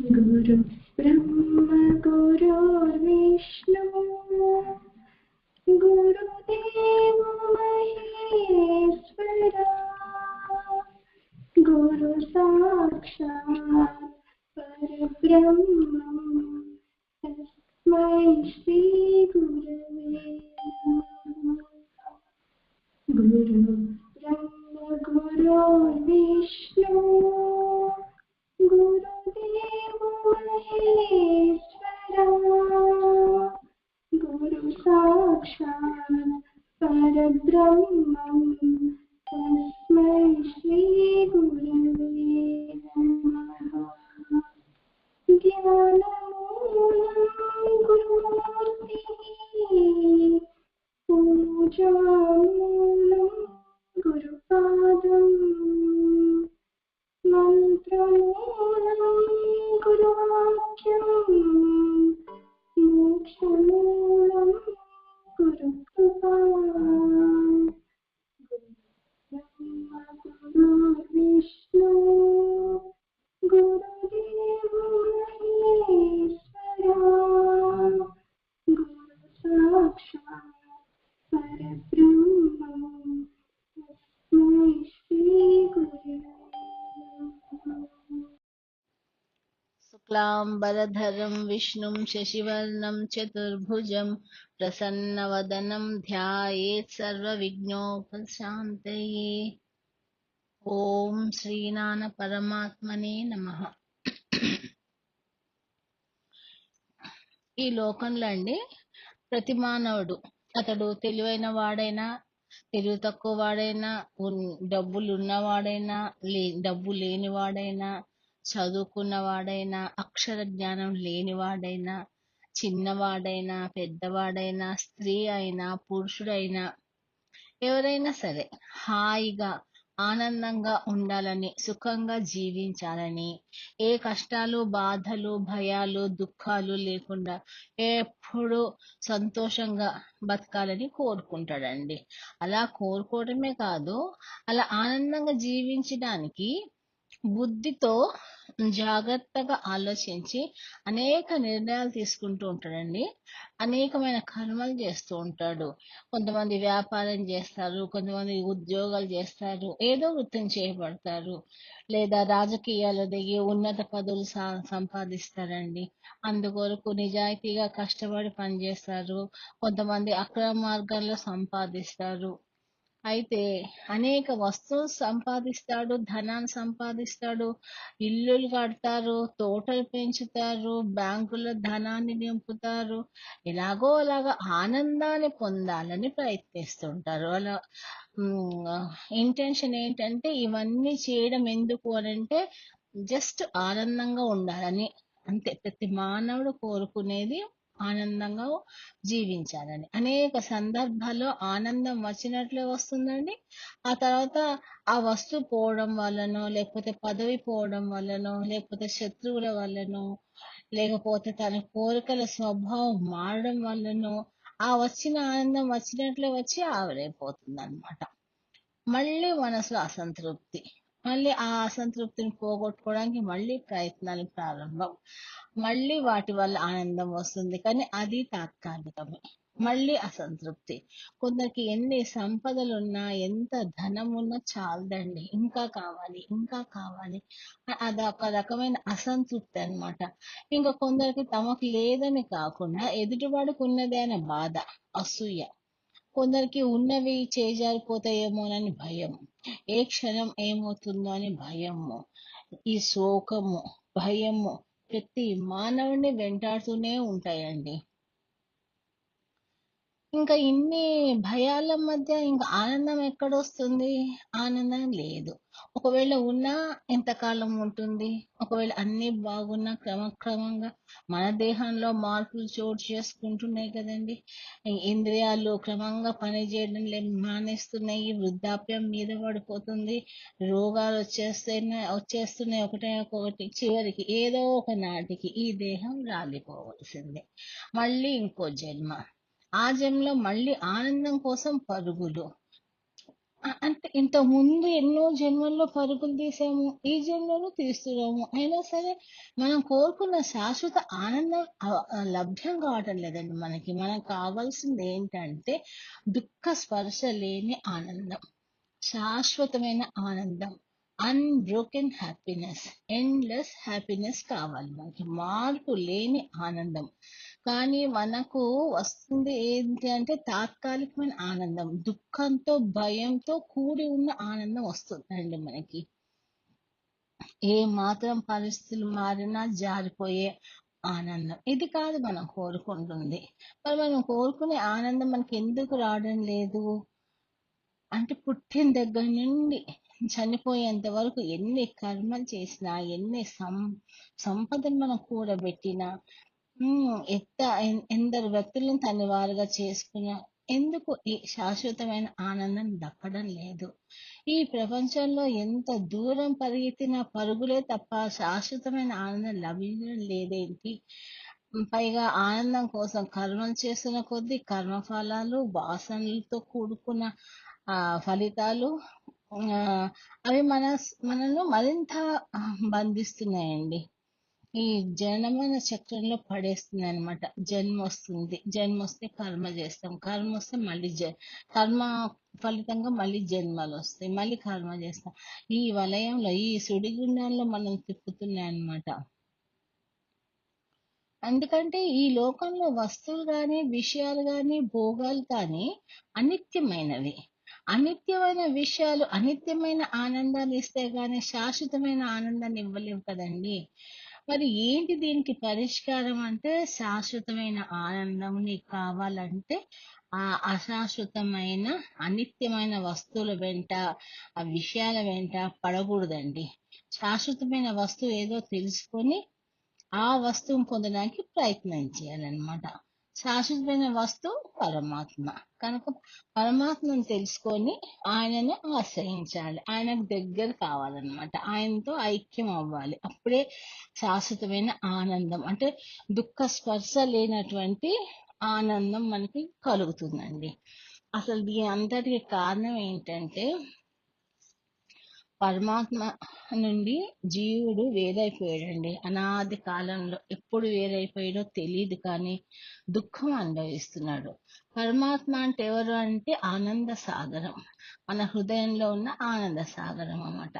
गुरु ब्रह्म गुरुर्विष्णु गुरुदेव महेश्वरा गुरु साक्षात् परब्रह्म तस्मै श्री गुरवे नमः। गुरु ब्रह्म गुरुर्विष्णु गुरुदेव महेश्वरा गुरु साक्षात् परब्रह्मं तस्मै श्री गुरवे नमः। ज्ञानमूलं गुरुमूर्तिः पूजामूलं गुरुपादम् मन्त्रमूलं गुरुवाक्यम् मोक्षमूलं गुरुकृपा गुरुब्रह्मा गुरुर्विष्णु गुरुदेव महेश्वरा गुरु साक्षात् परब्रह्मं तस्मै श्री गुरवे नमः। शुक्लाम्बरधरं विष्णुं शशिवर्णं चतुर्भुजं प्रसन्नवदनं ध्यायेत् सर्वविघ्नोपशान्तये। ఓం శ్రీనాథ పరమాత్మనే నమః. ఈ లోకంలో అండి ప్రతి మానవుడు అతడు తెలివైన వాడైనా తెలివి తక్కువ వాడైనా డబ్బులు ఉన్నవాడైనా డబ్బు లేనివాడైనా చదువుకున్నవాడైనా అక్షర జ్ఞానం లేనివాడైనా చిన్నవాడైనా పెద్దవాడైనా స్త్రీ అయినా పురుషుడైనా ఎవరైనా సరే హాయిగా ఆనందంగా ఉండాలని సుఖంగా జీవించాలని ఏ కష్టాలు బాధలు భయాలు దుఃఖాలు లేకుండా ఎప్పుడూ సంతోషంగా బతకాలని కోరుకుంటాడండి. అలా కోరుకోవడమే కాదు, అలా ఆనందంగా జీవించడానికి బుద్ధితో జాగ్రత్తగా ఆలోచించి అనేక నిర్ణయాలు తీసుకుంటూ ఉంటాడండి. అనేకమైన కర్మలు చేస్తూ ఉంటాడు. కొంతమంది వ్యాపారం చేస్తారు, కొంతమంది ఉద్యోగాలు చేస్తారు, ఏదో వృత్తిని చేపడతారు, లేదా రాజకీయాల్లో దిగి ఉన్నత పదవులు సంపాదిస్తారండి. అందుకొరకు నిజాయితీగా కష్టపడి పనిచేస్తారు. కొంతమంది అక్రమ మార్గంలో సంపాదిస్తారు. అయితే అనేక వస్తువులు సంపాదిస్తాడు, ధనాన్ని సంపాదిస్తాడు, ఇల్లులు కడతారు, తోటలు పెంచుతారు, బ్యాంకులో ధనాన్ని నింపుతారు. ఎలాగో అలాగా ఆనందాన్ని పొందాలని ప్రయత్నిస్తుంటారు. అలా ఇంటెన్షన్ ఏంటంటే ఇవన్నీ చేయడం ఎందుకు అనంటే జస్ట్ ఆనందంగా ఉండాలని, అంతే. ప్రతి మానవుడు కోరుకునేది ఆనందంగా జీవించాలని. అనేక సందర్భాల్లో ఆనందం వచ్చినట్లే వస్తుందండి. ఆ తర్వాత ఆ వస్తువు పోవడం వల్లనో, లేకపోతే పదవి పోవడం వల్లనో, లేకపోతే శత్రువుల వల్లనో, లేకపోతే తన కోరికల స్వభావం మారడం వల్లనో ఆ వచ్చిన ఆనందం వచ్చినట్లే వచ్చి ఆవిరైపోతుంది అనమాట. మళ్ళీ మనసులో అసంతృప్తి, మళ్ళీ ఆ అసంతృప్తిని పోగొట్టుకోవడానికి మళ్ళీ ప్రయత్నాలు ప్రారంభం. మళ్ళీ వాటి వల్ల ఆనందం వస్తుంది, కానీ అది తాత్కాలికమే. మళ్ళీ అసంతృప్తి. కొందరికి ఎన్ని సంపదలున్నా, ఎంత ధనం ఉన్నా చాలదండి, ఇంకా కావాలి ఇంకా కావాలి. అదొక రకమైన అసంతృప్తి అన్నమాట. ఇంకా కొందరికి తమకు లేదని కాకుండా ఎదుటివాడికి ఉన్నది అనే బాధ, అసూయ. కొందరికి ఉన్నవి చేజారిపోతాయేమోనని భయం, ఏ క్షణం ఏమవుతుందో అని భయము. ఈ శోకము, భయము ప్రతి మానవుడిని వెంటాడుతూనే ఉంటాయండి. ఇంకా ఇన్ని భయాల మధ్య ఇంకా ఆనందం ఎక్కడొస్తుంది? ఆనందం లేదు. ఒకవేళ ఉన్నా ఎంతకాలం ఉంటుంది? ఒకవేళ అన్ని బాగున్నా క్రమక్రమంగా మన దేహంలో మార్పులు చోటు చేసుకుంటున్నాయి కదండి. ఇంద్రియాలు క్రమంగా పనిచేయడం మానేస్తున్నాయి, వృద్ధాప్యం మీద పడిపోతుంది, రోగాలు వచ్చేస్తున్నాయి ఒకటి. చివరికి ఏదో ఒక నాటికి ఈ దేహం రాలిపోవలసిందే. మళ్ళీ ఇంకో జన్మ. ఆ జన్మలో మళ్ళీ ఆనందం కోసం పరుగులు. అంటే ఇంతకుముందు ఎన్నో జన్మల్లో పరుగులు తీసాము. ఈ జన్మలో తీస్తున్నాము. అయినా సరే మనం కోరుకున్న శాశ్వత ఆనందం లభ్యం కావటం లేదండి మనకి. మనకు కావాల్సింది ఏంటంటే దుఃఖ స్పర్శ లేని ఆనందం. శాశ్వతమైన ఆనందం. Unbroken happiness. ఎండ్‌లెస్ హ్యాపీనెస్ కావాలి మనకి. మార్పు లేని ఆనందం. కానీ మనకు వస్తుంది ఏంటి అంటే తాత్కాలికమైన ఆనందం. దుఃఖంతో, భయంతో కూడి ఉన్న ఆనందం వస్తుందండి మనకి. ఏ మాత్రం పరిస్థితులు మారినా జారిపోయే ఆనందం. ఇది కాదు మనం కోరుకుంటుంది. మరి మనం కోరుకునే ఆనందం మనకి ఎందుకు రావడం లేదు? అంటే పుట్టిన దగ్గర నుండి చనిపోయేంత వరకు ఎన్ని కర్మలు చేసినా, ఎన్ని సంపదను మనం కూడబెట్టినా, ఎందరు వ్యక్తులను తన వారుగా చేసుకున్నా, ఎందుకు ఈ శాశ్వతమైన ఆనందం దక్కడం లేదు? ఈ ప్రపంచంలో ఎంత దూరం పరిగెత్తినా పరుగులే తప్ప శాశ్వతమైన ఆనందం లభించడం లేదేంటి? పైగా ఆనందం కోసం కర్మలు చేస్తున్న కొద్దీ కర్మఫలాలు, వాసనలతో కూడుకున్న ఫలితాలు అవి మనను మరింత బంధిస్తున్నాయండి. ఈ జనన చక్రంలో పడేస్తున్నాయి అనమాట. జన్మ వస్తే కర్మ చేస్తాం. కర్మ వస్తే మళ్ళీ కర్మ ఫలితంగా మళ్ళీ జన్మలు వస్తాయి. మళ్ళీ కర్మ చేస్తాం. ఈ వలయంలో ఈ సుడిగుండాల్లో మనం తిప్పుతున్నాయి అన్నమాట. ఎందుకంటే ఈ లోకంలో వస్తువులు గాని, విషయాలు గాని, భోగాలు కానీ అనిత్యమైనవి. అనిత్యమైన విషయాలు అనిత్యమైన ఆనందాన్ని ఇస్తే గాని శాశ్వతమైన ఆనందాన్ని ఇవ్వలేవు కదండి. మరి ఏంటి దీనికి పరిష్కారం అంటే శాశ్వతమైన ఆనందం నీకు కావాలంటే ఆ అశాశ్వతమైన అనిత్యమైన వస్తువుల వెంట ఆ విషయాల వెంట పడకూడదండి. శాశ్వతమైన వస్తువు ఏదో తెలుసుకొని ఆ వస్తువును పొందడానికి ప్రయత్నం చేయాలన్నమాట. శాశ్వతమైన వస్తువు పరమాత్మ. కనుక పరమాత్మను తెలుసుకొని ఆయనను ఆశ్రయించాలి. ఆయనకు దగ్గర కావాలన్నమాట. ఆయనతో ఐక్యం అవ్వాలి. అప్పుడే శాశ్వతమైన ఆనందం అంటే దుఃఖ స్పర్శ లేనటువంటి ఆనందం మనకి కలుగుతుందండి. అసలు దీని అంతటికి కారణం ఏంటంటే పరమాత్మ నుండి జీవుడు వేరైపోయాడండి. అనాది కాలంలో ఎప్పుడు వేరైపోయాడో తెలియదు కానీ దుఃఖం అనుభవిస్తున్నాడు. పరమాత్మ అంటే ఎవరు అంటే ఆనంద సాగరం. మన హృదయంలో ఉన్న ఆనంద సాగరం అన్నమాట.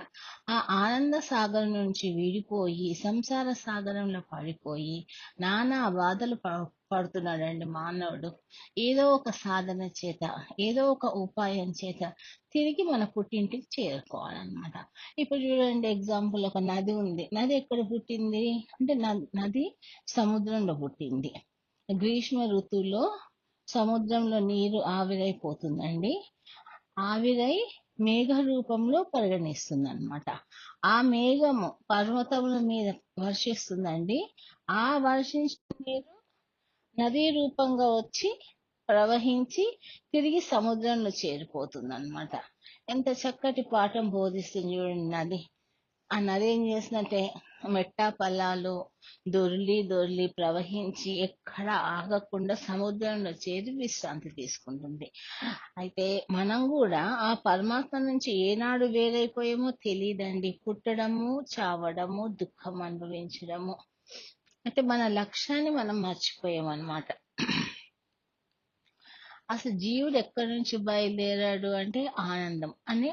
ఆ ఆనంద సాగరం నుంచి విడిపోయి సంసార సాగరంలో పడిపోయి నానా బాధలు పడుతున్నాడండి మానవుడు. ఏదో ఒక సాధన చేత, ఏదో ఒక ఉపాయం చేత తిరిగి మన పుట్టింటికి చేరుకోవాలన్నమాట. ఇప్పుడు చూడండి ఎగ్జాంపుల్ ఒక నది ఉంది. నది ఎక్కడ పుట్టింది అంటే నది సముద్రంలో పుట్టింది. గ్రీష్మ ఋతువులో సముద్రంలో నీరు ఆవిరైపోతుందండి. ఆవిరై మేఘ రూపంలో పరిగణిస్తుంది అనమాట. ఆ మేఘము పర్వతముల మీద వర్షిస్తుందండి. ఆ వర్షించిన నీరు నదీ రూపంగా వచ్చి ప్రవహించి తిరిగి సముద్రంలో చేరిపోతుంది అనమాట. ఎంత చక్కటి పాఠం బోధిస్తుంది చూడండి నది. ఆ నది ఏం చేసినట్టే మెట్టా పల్లాలు దొర్లి దొర్లి ప్రవహించి ఎక్కడ ఆగకుండా సముద్రంలో చేరి విశ్రాంతి తీసుకుంటుంది. అయితే మనం కూడా ఆ పరమాత్మ నుంచి ఏనాడు వేరైపోయామో తెలియదండి. పుట్టడము, చావడము, దుఃఖం అనుభవించడము. అంటే మన లక్ష్యాన్ని మనం మర్చిపోయామన్నమాట. అసలు జీవుడు ఎక్కడి నుంచి బయలుదేరాడు అంటే ఆనందం అని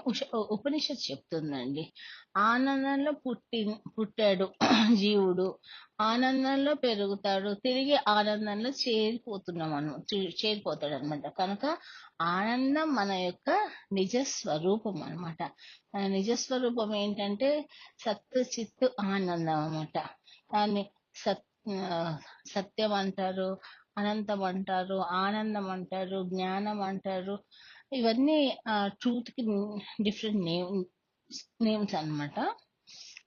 ఉపనిషత్ చెప్తుందండి. ఆనందంలో పుట్టాడు జీవుడు. ఆనందంలో పెరుగుతాడు. తిరిగి ఆనందంలో చేరిపోతాడు అనమాట. కనుక ఆనందం మన యొక్క నిజ స్వరూపం అనమాట. మన నిజ స్వరూపం ఏంటంటే సత్ చిత్ ఆనందం అన్నమాట. దాన్ని సత్యం అంటారు, అనంతం అంటారు, ఆనందం అంటారు, జ్ఞానం అంటారు. ఇవన్నీ ట్రూత్ కి డిఫరెంట్ నేమ్స్ అన్నమాట.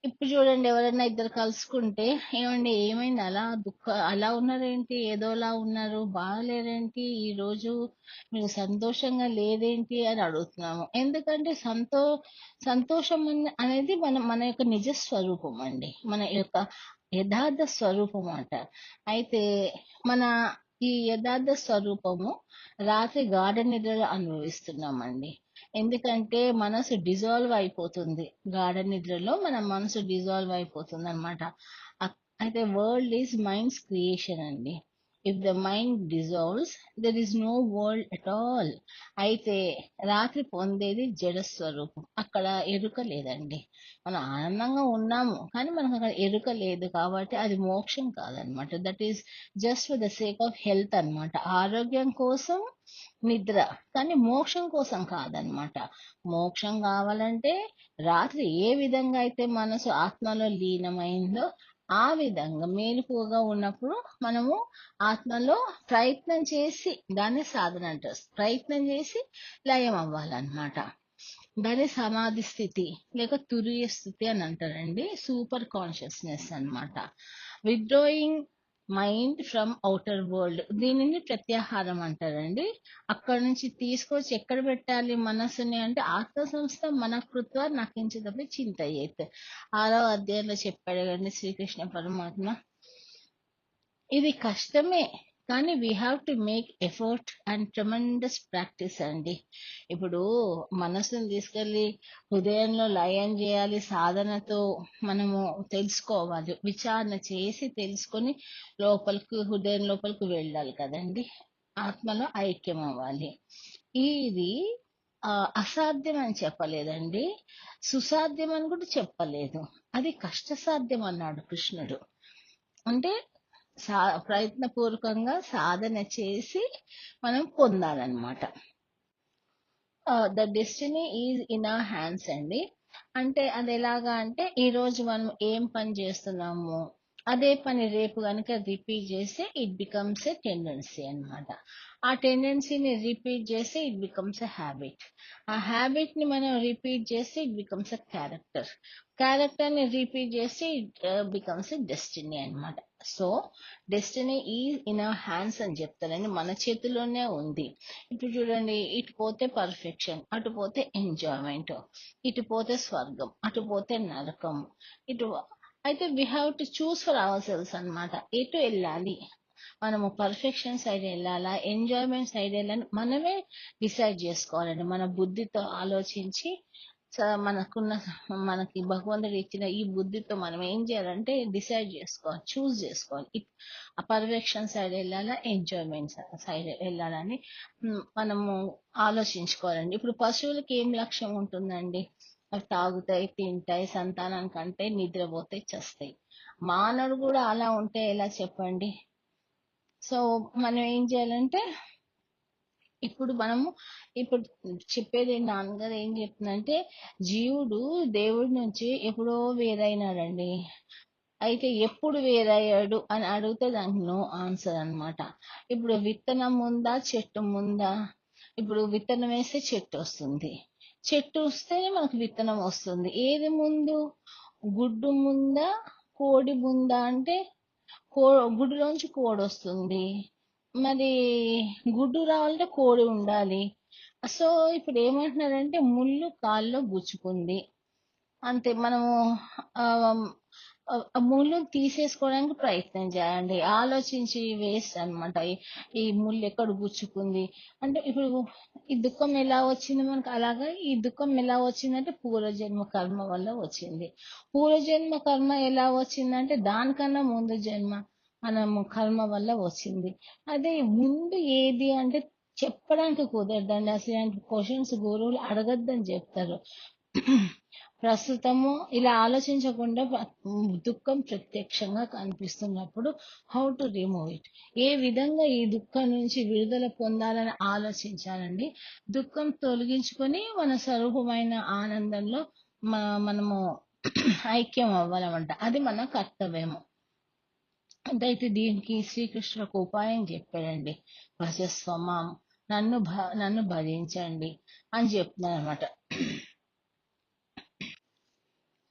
ఇప్పుడు చూడండి ఎవరైనా ఇద్దరు కలుసుకుంటే ఏమండి ఏమైంది అలా ఉన్నారేంటి, ఏదోలా ఉన్నారు, బాగలేరేంటి, ఈ రోజు మీరు సంతోషంగా లేదేంటి అని అడుగుతున్నాము. ఎందుకంటే సంతోషం అనేది మన యొక్క నిజ స్వరూపం అండి. మన యొక్క యథార్థ స్వరూపం అంట. అయితే మన ఈ యథార్థ స్వరూపము రాత్రి గాఢ నిద్రలో అనుభవిస్తున్నామండి. ఎందుకంటే మనసు డిజాల్వ్ అయిపోతుంది. గాఢ నిద్రలో మన మనసు డిజాల్వ్ అయిపోతుందన్నమాట. అయితే వరల్డ్ ఈజ్ మైండ్స్ క్రియేషన్ అండి. If the mind dissolves there is no world at all. అయితే రాత్రి పొందేది జడ స్వరూపం. అక్కడ ఎరుక లేదండి. మనం ఆనందంగా ఉన్నాము కానీ మనకు అక్కడ ఎరుక లేదు కాబట్టి అది మోక్షం కాదనమాట. That is just for the sake of health అన్నమాట. ఆరోగ్యం కోసం నిద్ర, కానీ మోక్షం కోసం కాదనమాట. మోక్షం కావాలంటే రాత్రి ఏ విధంగా అయితే మనసు ఆత్మలో లీనమైందో ఆ విధంగా మేలుకువగా ఉన్నప్పుడు మనము ఆత్మలో ప్రయత్నం చేసి, దాన్ని సాధన అంటారు, ప్రయత్నం చేసి లయం అవ్వాలన్నమాట. దాన్ని సమాధి స్థితి లేక తురియ స్థితి అని అంటారండి. సూపర్ కాన్షియస్నెస్ అన్నమాట. Withdrawing mind from outer world, దీనిని ప్రత్యాహారం అంటారండి. అక్కడ నుంచి తీసుకొచ్చి ఎక్కడ పెట్టాలి మనసుని అంటే ఆత్మ సంస్థ మన కృత్వ నకించదపి చింతయ్యేత్. 6వ అధ్యాయంలో చెప్పాడు కదండి శ్రీకృష్ణ పరమాత్మ. ఇది కష్టమే కానీ we have to make effort and tremendous practice అండి. ఇప్పుడు మనసుని తీసుకెళ్ళి హృదయంలో లయం చేయాలి, సాధనతో మనము తెలుసుకోవాలి, విచారణ చేసి తెలుసుకొని హృదయం లోపలికి వెళ్ళాలి కదండి. ఆత్మలో ఐక్యం అవ్వాలి. ఇది అసాధ్యం అని చెప్పలేదండి, సుసాధ్యం అని కూడా చెప్పలేదు. అది కష్టసాధ్యం అన్నాడు కృష్ణుడు. అంటే ప్రయత్నపూర్వకంగా సాధన చేసి మనం పొందాలన్నమాట. The destiny is in our hands అండి. అంటే అది ఎలాగా అంటే ఈ రోజు మనం ఏం పని చేస్తున్నాము అదే పని రేపు కనుక రిపీట్ చేస్తే ఇట్ బికమ్స్ ఎ టెండెన్సీ అన్నమాట. ఆ టెండెన్సీని రిపీట్ చేస్తే ఇట్ బికమ్స్ ఎ హ్యాబిట్. ఆ హ్యాబిట్ ని మనం రిపీట్ చేస్తే it becomes a character. Character ని రిపీట్ చేస్తే ఇట్ బికమ్స్ ఎ డెస్టినీ అన్నమాట. So destiny is in our hands అని చెప్తారండి, మన చేతిలోనే ఉంది. ఇప్పుడు చూడండి, ఇటు పోతే పర్ఫెక్షన్, అటు పోతే ఎంజాయ్మెంట్, ఇటు పోతే స్వర్గం, అటు పోతే నరకం. ఇటు అయితే we have to choose for hour cells అనమాట. ఎటు వెళ్ళాలి, మనము పర్ఫెక్షన్ సైడ్ వెళ్ళాలా, ఎంజాయ్మెంట్ సైడ్ వెళ్ళాలని మనమే డిసైడ్ చేసుకోవాలండి. మన బుద్ధితో ఆలోచించి మనకి భగవంతుడు ఇచ్చిన ఈ బుద్ధితో మనం ఏం చేయాలంటే డిసైడ్ చేసుకోవాలి, చూస్ చేసుకోవాలి. ఆ పర్ఫెక్షన్ సైడ్ వెళ్ళాలా, ఎంజాయ్మెంట్ సైడ్ వెళ్ళాలని మనము ఆలోచించుకోవాలండి. ఇప్పుడు పశువులకి ఏం లక్ష్యం ఉంటుందండి? అవి తాగుతాయి, తింటాయి, సంతానానికంటే నిద్రపోతాయి, చస్తాయి. మానవుడు కూడా అలా ఉంటే ఎలా చెప్పండి? సో మనం ఏం చేయాలంటే ఇప్పుడు చెప్పేది నాన్నగారు ఏం చెప్తుందంటే జీవుడు దేవుడి నుంచి ఎప్పుడో వేరైనాడండి. అయితే ఎప్పుడు వేరయ్యాడు అని అడిగితే దానికి నో ఆన్సర్ అన్నమాట. ఇప్పుడు విత్తనం ఉందా, చెట్టు ఉందా? ఇప్పుడు విత్తనం వేస్తే చెట్టు వస్తుంది, చెట్టు వస్తేనే మనకు విత్తనం వస్తుంది. ఏది ముందు, గుడ్డు ముందా, కోడి ముందా అంటే గుడ్డులోంచి కోడి వస్తుంది. మరి గుడ్డు రావాలంటే కోడి ఉండాలి. సో ఇప్పుడు ఏమంటున్నారంటే ముళ్ళు కాల్లో గుచ్చుకుంది అంతే. మనము ఆ ముళ్ళు తీసేసుకోవడానికి ప్రయత్నం చేయండి, ఆలోచించి వేస్ట్ అనమాట. ఈ ముళ్ళు ఎక్కడ గుచ్చుకుంది అంటే ఇప్పుడు ఈ దుఃఖం ఎలా వచ్చింది మనకు, అలాగా ఈ దుఃఖం ఎలా వచ్చిందంటే పూర్వజన్మ కర్మ వల్ల వచ్చింది. పూర్వజన్మ కర్మ ఎలా వచ్చిందంటే దానికన్నా ముందు జన్మ మనము కర్మ వల్ల వచ్చింది. అదే ముందు ఏది అంటే చెప్పడానికి కుదరదండి. అసలు క్వశ్చన్స్ గురువులు అడగద్దని చెప్తారు. ప్రస్తుతము ఇలా ఆలోచించకుండా దుఃఖం ప్రత్యక్షంగా కనిపిస్తున్నప్పుడు హౌ టు రిమూవ్ ఇట్, ఏ విధంగా ఈ దుఃఖం నుంచి విడుదల పొందాలని ఆలోచించాలండి. దుఃఖం తొలగించుకొని మన స్వరూపమైన ఆనందంలో మనము ఐక్యం అవ్వాలన్నమాట. అది మన కర్తవ్యము. అయితే దీనికి శ్రీకృష్ణుడు ఒక ఉపాయం చెప్పాడండి. భజస్వమాం, నన్ను భజించండి అని చెప్తున్నాను అనమాట.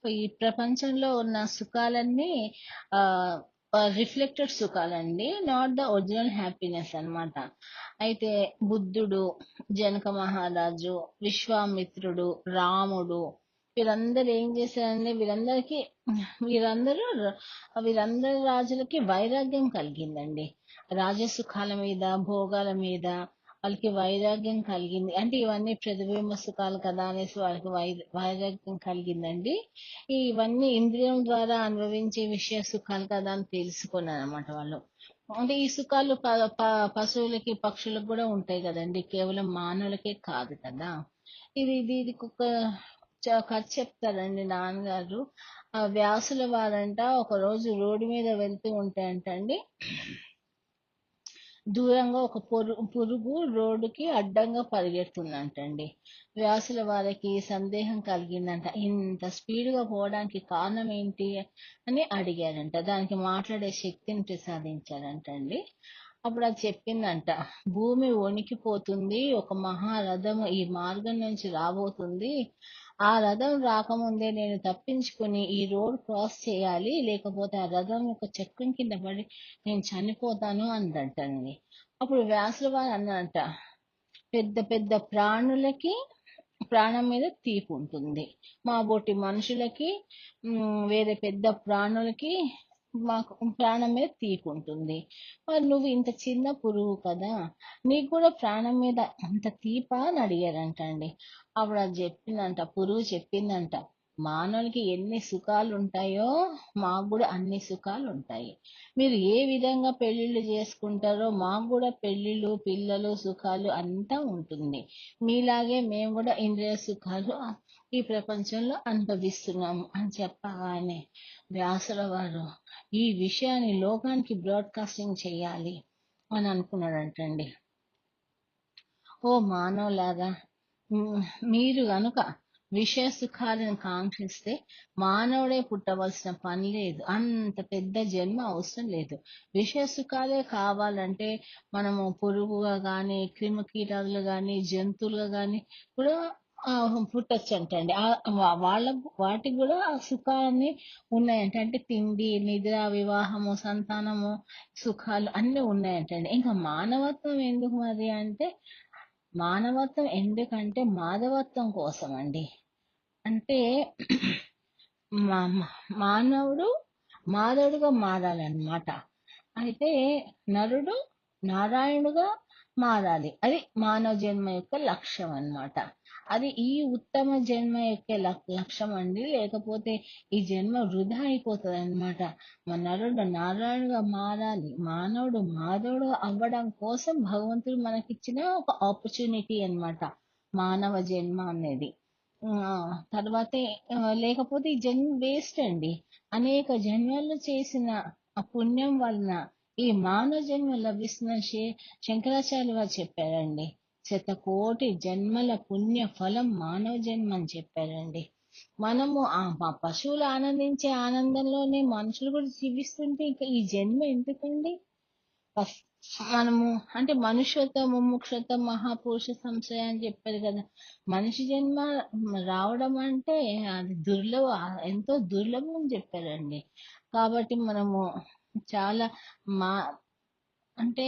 ఈ ప్రపంచంలో ఉన్న సుఖాలన్నీ రిఫ్లెక్టెడ్ సుఖాలండి, నాట్ ద ఒరిజినల్ హ్యాపీనెస్ అన్నమాట. అయితే బుద్ధుడు, జనక మహారాజు, విశ్వామిత్రుడు, రాముడు, వీరందరూ ఏం చేశారంటే వీరందరూ రాజులకి వైరాగ్యం కలిగిందండి. రాజసుఖాల మీద, భోగాల మీద, వాళ్ళకి వైరాగ్యం కలిగింది. అంటే ఇవన్నీ ప్రతిబింబ సుఖాలు కదా అనేసి వాళ్ళకి వైరాగ్యం కలిగిందండి. ఇవన్నీ ఇంద్రియం ద్వారా అనుభవించే విషయ సుఖాలు కదా అని తెలుసుకున్నారనమాట వాళ్ళు. అంటే ఈ సుఖాలు పశువులకి, పక్షులకు కూడా ఉంటాయి కదండి. కేవలం మానవులకే కాదు కదా. దీనికి ఒక కథ చెప్తారండి నాన్నగారు. వ్యాసుల వారంట ఒక రోజు రోడ్డు మీద వెళ్తూ ఉంటే అంటండి, దూరంగా ఒక పురుగు రోడ్డుకి అడ్డంగా పరిగెడుతుందంటండి. వ్యాసుల వారికి సందేహం కలిగిందంట. ఇంత స్పీడ్‌గా పోవడానికి కారణం ఏంటి అని అడిగారంట. దానికి మాట్లాడే శక్తిని ప్రసాదించారంటండి. అప్పుడు అది చెప్పిందంట, భూమి వణికిపోతుంది. ఒక మహారథం ఈ మార్గం నుంచి రాబోతుంది. ఆ రథం రాకముందే నేను తప్పించుకొని ఈ రోడ్ క్రాస్ చేయాలి. లేకపోతే ఆ రథం యొక్క చక్రం కింద పడి నేను చనిపోతాను అందంటండి. అప్పుడు వ్యాసుల వారు అన్నారంట, పెద్ద పెద్ద ప్రాణులకి ప్రాణం మీద తీపి ఉంటుంది. మా బోటి మనుషులకి వేరే పెద్ద ప్రాణులకి మాకు ప్రాణం మీద తీపి ఉంటుంది. మరి నువ్వు ఇంత చిన్న పురుగు కదా, నీకు కూడా ప్రాణం మీద అంత తీపా అని అడిగారంట అండి. అప్పుడు అది చెప్పిందంట, పురుగు చెప్పిందంట, మానవులకి ఎన్ని సుఖాలు ఉంటాయో మాకు కూడా అన్ని సుఖాలు ఉంటాయి. మీరు ఏ విధంగా పెళ్లిళ్ళు చేసుకుంటారో మాకు కూడా పెళ్లిళ్ళు, పిల్లలు, సుఖాలు అంతా ఉంటుంది. మీలాగే మేము కూడా ఇంద్రియ సుఖాలు ఈ ప్రపంచంలో అనుభవిస్తున్నాము అని చెప్పగానే వ్యాసుల వారు ఈ విషయాన్ని లోకానికి బ్రాడ్కాస్టింగ్ చేయాలి అని అనుకున్నాడంటండి. ఓ మానవులారా, మీరు గనుక విషయ సుఖాలను కాంక్షిస్తే మానవుడే పుట్టవలసిన పని లేదు. అంత పెద్ద జన్మ అవసరం లేదు. విషయ సుఖాలే కావాలంటే మనము పురుగుగా కానీ, క్రిమికీటకాలు కానీ, జంతువులుగా కానీ కూడా పుట్టచ్చు అంటండి. వాటికి కూడా ఆ సుఖాన్ని ఉన్నాయంట. అంటే తిండి, నిద్ర, వివాహము, సంతానము, సుఖాలు అన్ని ఉన్నాయంటండి. ఇంకా మానవత్వం ఎందుకు మరి అంటే, మానవత్వం ఎందుకంటే మాధవత్వం కోసం అండి. అంటే మానవుడు మాధవుడుగా మారాలన్నమాట. అయితే నరుడు నారాయణుడుగా మారాలి. అది మానవ జన్మ యొక్క లక్ష్యం అన్నమాట. అది ఈ ఉత్తమ జన్మ యొక్క లక్ష్యం అండి. లేకపోతే ఈ జన్మ వృధా అయిపోతుంది అనమాట. నరుడు నారాయణుడుగా మారాలి, మానవుడు మాధవుడు అవ్వడం కోసం భగవంతుడు మనకిచ్చిన ఒక ఆపర్చునిటీ అన్నమాట మానవ జన్మ అనేది. తర్వాతే లేకపోతే ఈ జన్మ వేస్ట్ అండి. అనేక జన్మలు చేసిన ఆ పుణ్యం వలన ఈ మానవ జన్మ లభిస్తుందని శంకరాచార్య వారు చెప్పారండి. శతకోటి జన్మల పుణ్య ఫలం మానవ జన్మ అని చెప్పారండి. మనము ఆ పశువులు ఆనందించే ఆనందంలోనే మనుషులు కూడా జీవిస్తుంటే ఇంకా ఈ జన్మ ఎందుకండి? మనము అంటే మనుష్యత్వ ముముక్షత్వ మహాపురుష సంశయ అని చెప్పారు కదా. మనిషి జన్మ రావడం అంటే అది ఎంతో దుర్లభం అని చెప్పారండి. కాబట్టి మనము చాలా మా అంటే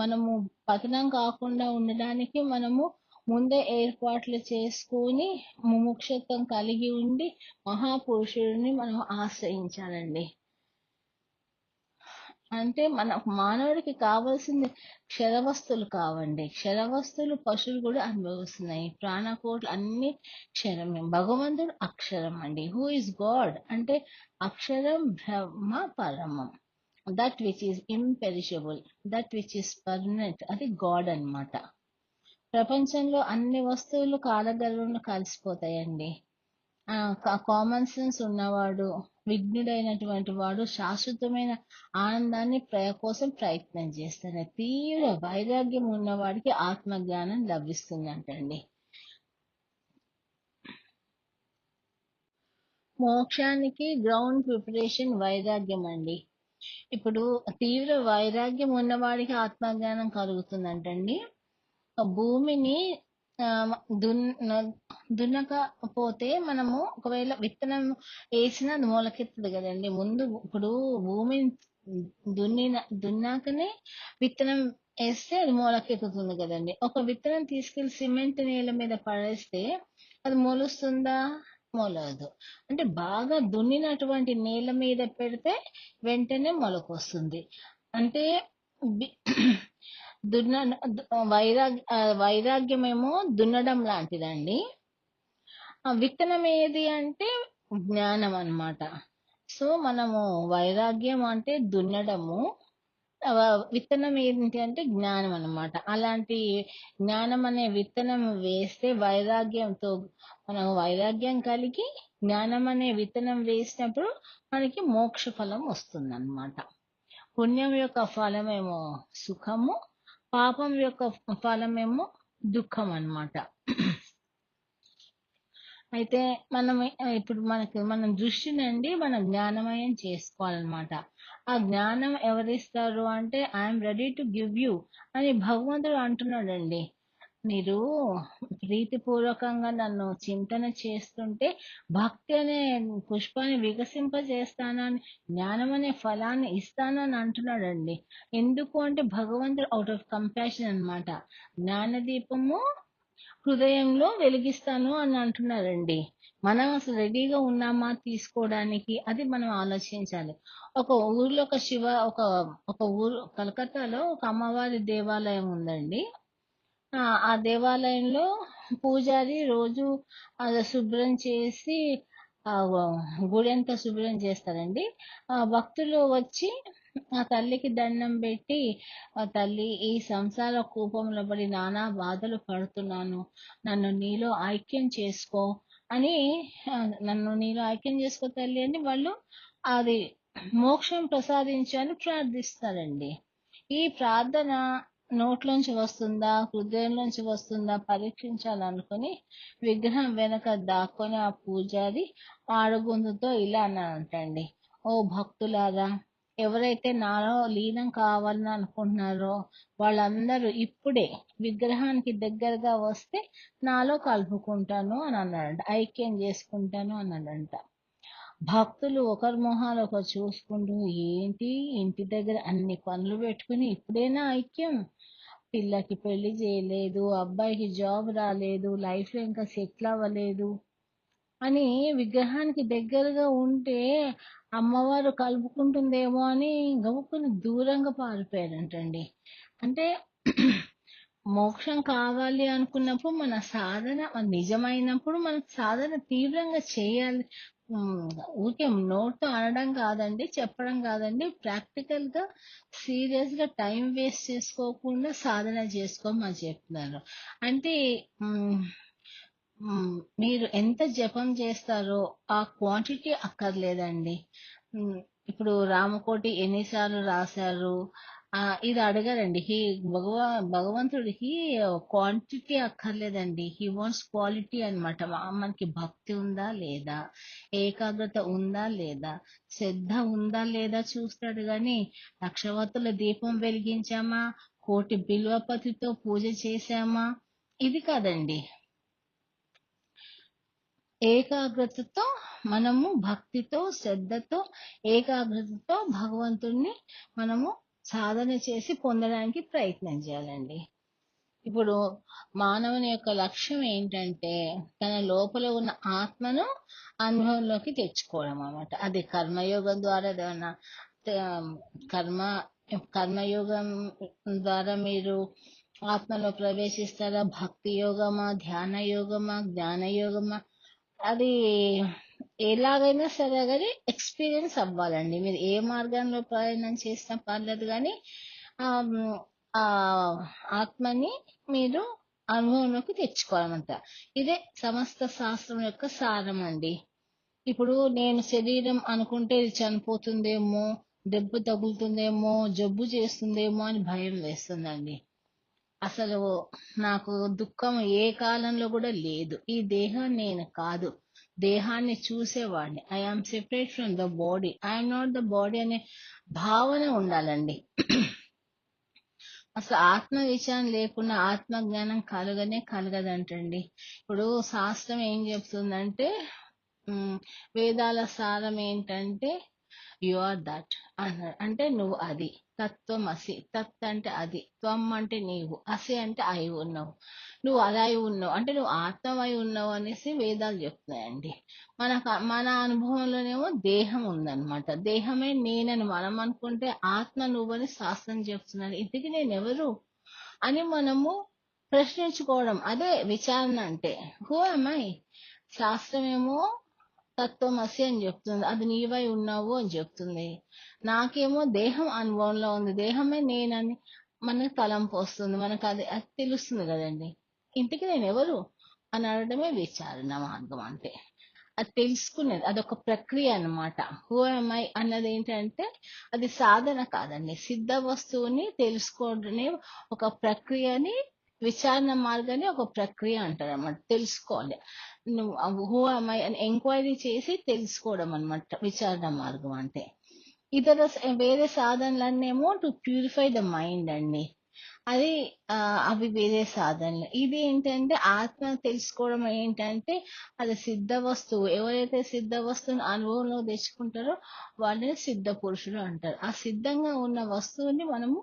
మనము పతనం కాకుండా ఉండడానికి మనము ముందే ఏర్పాట్లు చేసుకొని ముముక్షత్వం కలిగి ఉండి మహాపురుషుడిని మనం ఆశ్రయించాలండి. అంటే మానవుడికి కావాల్సింది క్షరవస్తువులు కావండి. క్షరవస్తువులు పశువులు కూడా అనుభవిస్తున్నాయి. ప్రాణకోట్లు అన్ని క్షరమే. భగవంతుడు అక్షరం అండి. హూ ఇస్ గాడ్ అంటే అక్షరం బ్రహ్మ పరమం. That which is imperishable, that which is permanent, అది గాడ్ అన్నమాట. ప్రపంచంలో అన్ని వస్తువులు కాలగర్వంలో కలిసిపోతాయండి. కామన్ సెన్స్ ఉన్నవాడు, విఘ్నుడైనటువంటి వాడు శాశ్వతమైన ఆనందాన్ని కోసం ప్రయత్నం చేస్తాడు. తీవ్ర వైరాగ్యం ఉన్నవాడికి ఆత్మజ్ఞానం లభిస్తుందంటండి. మోక్షానికి గ్రౌండ్ ప్రిపరేషన్ వైరాగ్యం అండి. ఇప్పుడు తీవ్ర వైరాగ్యం ఉన్నవాడికి ఆత్మజ్ఞానం కలుగుతుందంటండి. భూమిని దున్నకపోతే మనము ఒకవేళ విత్తనం వేసినా అది మొలకెత్తదు కదండి. ముందు ఇప్పుడు భూమిని దున్నాకనే విత్తనం వేస్తే అది మొలకెత్తుతుంది కదండి. ఒక విత్తనం తీసుకెళ్లి సిమెంట్ నేల మీద పడేస్తే అది మొలుస్తుందా? మొలవదు. అంటే బాగా దున్నినటువంటి నేల మీద పెడితే వెంటనే మొలకొస్తుంది. అంటే బి- దున్న వైరాగ్యమేమో దున్నడం లాంటిదండి. ఆ విత్తనం ఏది అంటే జ్ఞానం అన్నమాట. సో మనము వైరాగ్యం అంటే దున్నడము, విత్తనం ఏంటి అంటే జ్ఞానం అన్నమాట. అలాంటి జ్ఞానం అనే విత్తనం వేస్తే వైరాగ్యంతో, మనం వైరాగ్యం కలిగి జ్ఞానం అనే విత్తనం వేసినప్పుడు మనకి మోక్ష ఫలం వస్తుందన్నమాట. పుణ్యం యొక్క ఫలమేమో సుఖము, పాపం యొక్క ఫలమేమో దుఃఖం అన్నమాట. అయితే మనం ఇప్పుడు మనం దృష్టినండి మనం జ్ఞానమయం చేసుకోవాలన్నమాట. ఆ జ్ఞానం ఎవరిస్తారు అంటే I'm ready to give you అని భగవంతుడు అంటున్నాడండి. మీరు ప్రీతిపూర్వకంగా నన్ను చింతన చేస్తుంటే భక్తి అనే పుష్పాన్ని వికసింపజేస్తానని, జ్ఞానం అనే ఫలాన్ని ఇస్తానని అంటున్నాడండి. ఎందుకు అంటే భగవంతుడు అవుట్ ఆఫ్ కంపాషన్ అన్నమాట. జ్ఞానదీపము హృదయంలో వెలిగిస్తాను అని అంటున్నారండి. మనం అసలు రెడీగా ఉన్నామా తీసుకోవడానికి, అది మనం ఆలోచించాలి. ఒక ఊర్లో ఒక ఒక ఊరు కలకత్తాలో ఒక అమ్మవారి దేవాలయం ఉందండి. ఆ దేవాలయంలో పూజారి రోజు అది శుభ్రం చేసి గుడి అంతా శుభ్రం చేస్తారండి. భక్తులు వచ్చి ఆ తల్లికి దండం పెట్టి, ఆ తల్లి ఈ సంసార కూపంలో పడి నానా బాధలు పడుతున్నాను, నన్ను నీలో ఐక్యం చేసుకో అని, ఆ, నన్ను నీలో ఐక్యం చేసుకో తల్లి అని వాళ్ళు అది మోక్షం ప్రసాదించని ప్రార్థిస్తారండి. ఈ ప్రార్థన నోట్లోంచి వస్తుందా హృదయంలోంచి వస్తుందా పరీక్షించాలనుకుని విగ్రహం వెనక దాక్కొని ఆ పూజారి ఆడుగొంతుతో ఇలా అన్నానంటండి: ఓ భక్తులారా, ఎవరైతే నాలో లీనం కావాలని అనుకుంటున్నారో వాళ్ళందరూ ఇప్పుడే విగ్రహానికి దగ్గరగా వస్తే నాలో కలుపుకుంటాను అని అన్నాడంట, ఐక్యం చేసుకుంటాను అన్నాడంట. భక్తులు ఒకరి మొహాలు ఒకరు చూసుకుంటూ, ఏంటి ఇంటి దగ్గర అన్ని పనులు పెట్టుకుని ఇప్పుడైనా ఐక్యం, పిల్లకి పెళ్లి చేయలేదు, అబ్బాయికి జాబ్ రాలేదు, లైఫ్ లో ఇంకా సెటిల్ అవ్వలేదు అని విగ్రహానికి దగ్గరగా ఉంటే అమ్మవారు కలుపుకుంటుందేమో అని గబుక్కుని దూరంగా పారిపోయారంటండి. అంటే మోక్షం కావాలి అనుకున్నప్పుడు మన సాధన నిజమైనప్పుడు మన సాధన తీవ్రంగా చేయాలి. ఊరికే నోట్తో అనడం కాదండి, చెప్పడం కాదండి, ప్రాక్టికల్ గా సీరియస్ గా టైం వేస్ట్ చేసుకోకుండా సాధన చేసుకోమని చెప్తున్నారు. అంటే ఉమ్, మీరు ఎంత జపం చేస్తారో ఆ క్వాంటిటీ అక్కర్లేదండి. ఉమ్, ఇప్పుడు రామకోటి ఎన్నిసార్లు రాశారు, ఇది అడగారండి. భగవంతుడికి క్వాంటిటీ అక్కర్లేదండి, హీ వాంట్స్ క్వాలిటీ అన్నమాట. మనకి భక్తి ఉందా లేదా, ఏకాగ్రత ఉందా లేదా, శ్రద్ధ ఉందా లేదా చూస్తాడు గాని లక్షవత్తుల దీపం వెలిగించామా, కోటి బిల్వపతితో పూజ చేశామా, ఇది కాదండి. ఏకాగ్రతతో మనము భక్తితో శ్రద్ధతో ఏకాగ్రతతో భగవంతుణ్ణి మనము సాధన చేసి పొందడానికి ప్రయత్నం చేయాలండి. ఇప్పుడు మానవుని యొక్క లక్ష్యం ఏంటంటే తన లోపల ఉన్న ఆత్మను అనుభవంలోకి తెచ్చుకోవడం అన్నమాట. అది కర్మయోగం ద్వారా ఏదైనా కర్మ కర్మయోగం ద్వారా మీరు ఆత్మలో ప్రవేశిస్తారా, భక్తి యోగమా, ధ్యాన యోగమా, జ్ఞాన యోగమా, అది ఎలాగైనా సరే కానీ ఎక్స్పీరియన్స్ అవ్వాలండి. మీరు ఏ మార్గంలో ప్రయాణం చేసినా పర్లేదు కానీ ఆ ఆ ఆత్మని మీరు అనుభవంలోకి తెచ్చుకోవాలన్నమాట. ఇదే సమస్త శాస్త్రం యొక్క సారం అండి. ఇప్పుడు నేను శరీరం అనుకుంటే ఇది చనిపోతుందేమో, దెబ్బ తగులుతుందేమో, జబ్బు చేస్తుందేమో అని భయం వేస్తుందండి. అసలు నాకు దుఃఖం ఏ కాలంలో కూడా లేదు. ఈ దేహం నేను కాదు, దేహాన్ని చూసేవాడిని. I am separate from the body, I'm not the body అనే భావన ఉండాలండి. అసలు ఆత్మ విచారం లేకుండా ఆత్మ జ్ఞానం కలగదంటండి. ఇప్పుడు శాస్త్రం ఏం చెప్తుందంటే, వేదాల సారం ఏంటంటే యు ఆర్ దట్ అన్నాడు. అంటే నువ్వు అది. తత్వం అసి. తత్ అంటే అది, త్వం అంటే నీవు, అసి అంటే అయి ఉన్నావు. నువ్వు అలా అయి ఉన్నావు అంటే నువ్వు ఆత్మవై ఉన్నావు అనేసి వేదాలు చెప్తున్నాయండి. మన అనుభవంలోనేమో దేహం ఉందన్నమాట. దేహమే నేనని మనం అనుకుంటే ఆత్మ నువ్వని శాస్త్రం చెప్తున్నాను. ఇంతకీ నేను ఎవరు అని మనము ప్రశ్నించుకోవడం, అదే విచారణ అంటే. Who am I? శాస్త్రమేమో తత్వమసి అని చెప్తుంది, అది నీవై ఉన్నావు అని చెప్తుంది. నాకేమో దేహం అనుభవంలో ఉంది, దేహమే నేనని మనకు తలంపు వస్తుంది, మనకు అది తెలుస్తుంది కదండి. ఇంతకీ నేను ఎవరు అని అడగడమే విచారణ మార్గం అంటే. అది తెలుసుకునేది, అదొక ప్రక్రియ అన్నమాట. హూ am I అన్నది ఏంటంటే అది సాధన కాదండి, సిద్ధ వస్తువుని తెలుసుకోవడమే ఒక ప్రక్రియని. విచారణ మార్గాన్ని ఒక ప్రక్రియ అంటారు అన్నమాట. తెలుసుకోవాలి, నువ్వు హూ am I అని ఎంక్వైరీ చేసి తెలుసుకోవడం అన్నమాట విచారణ మార్గం అంటే. వేరే సాధనలన్నేమో టు ప్యూరిఫై ద మైండ్ అండి. అది అవి వేరే సాధనలు. ఇది ఏంటంటే ఆత్మ తెలుసుకోవడం ఏంటంటే అది సిద్ధ వస్తువు. ఎవరైతే సిద్ధ వస్తువుని అనుభవంలో తెచ్చుకుంటారో వాళ్ళని సిద్ధ పురుషులు అంటారు. ఆ సిద్ధంగా ఉన్న వస్తువుని మనము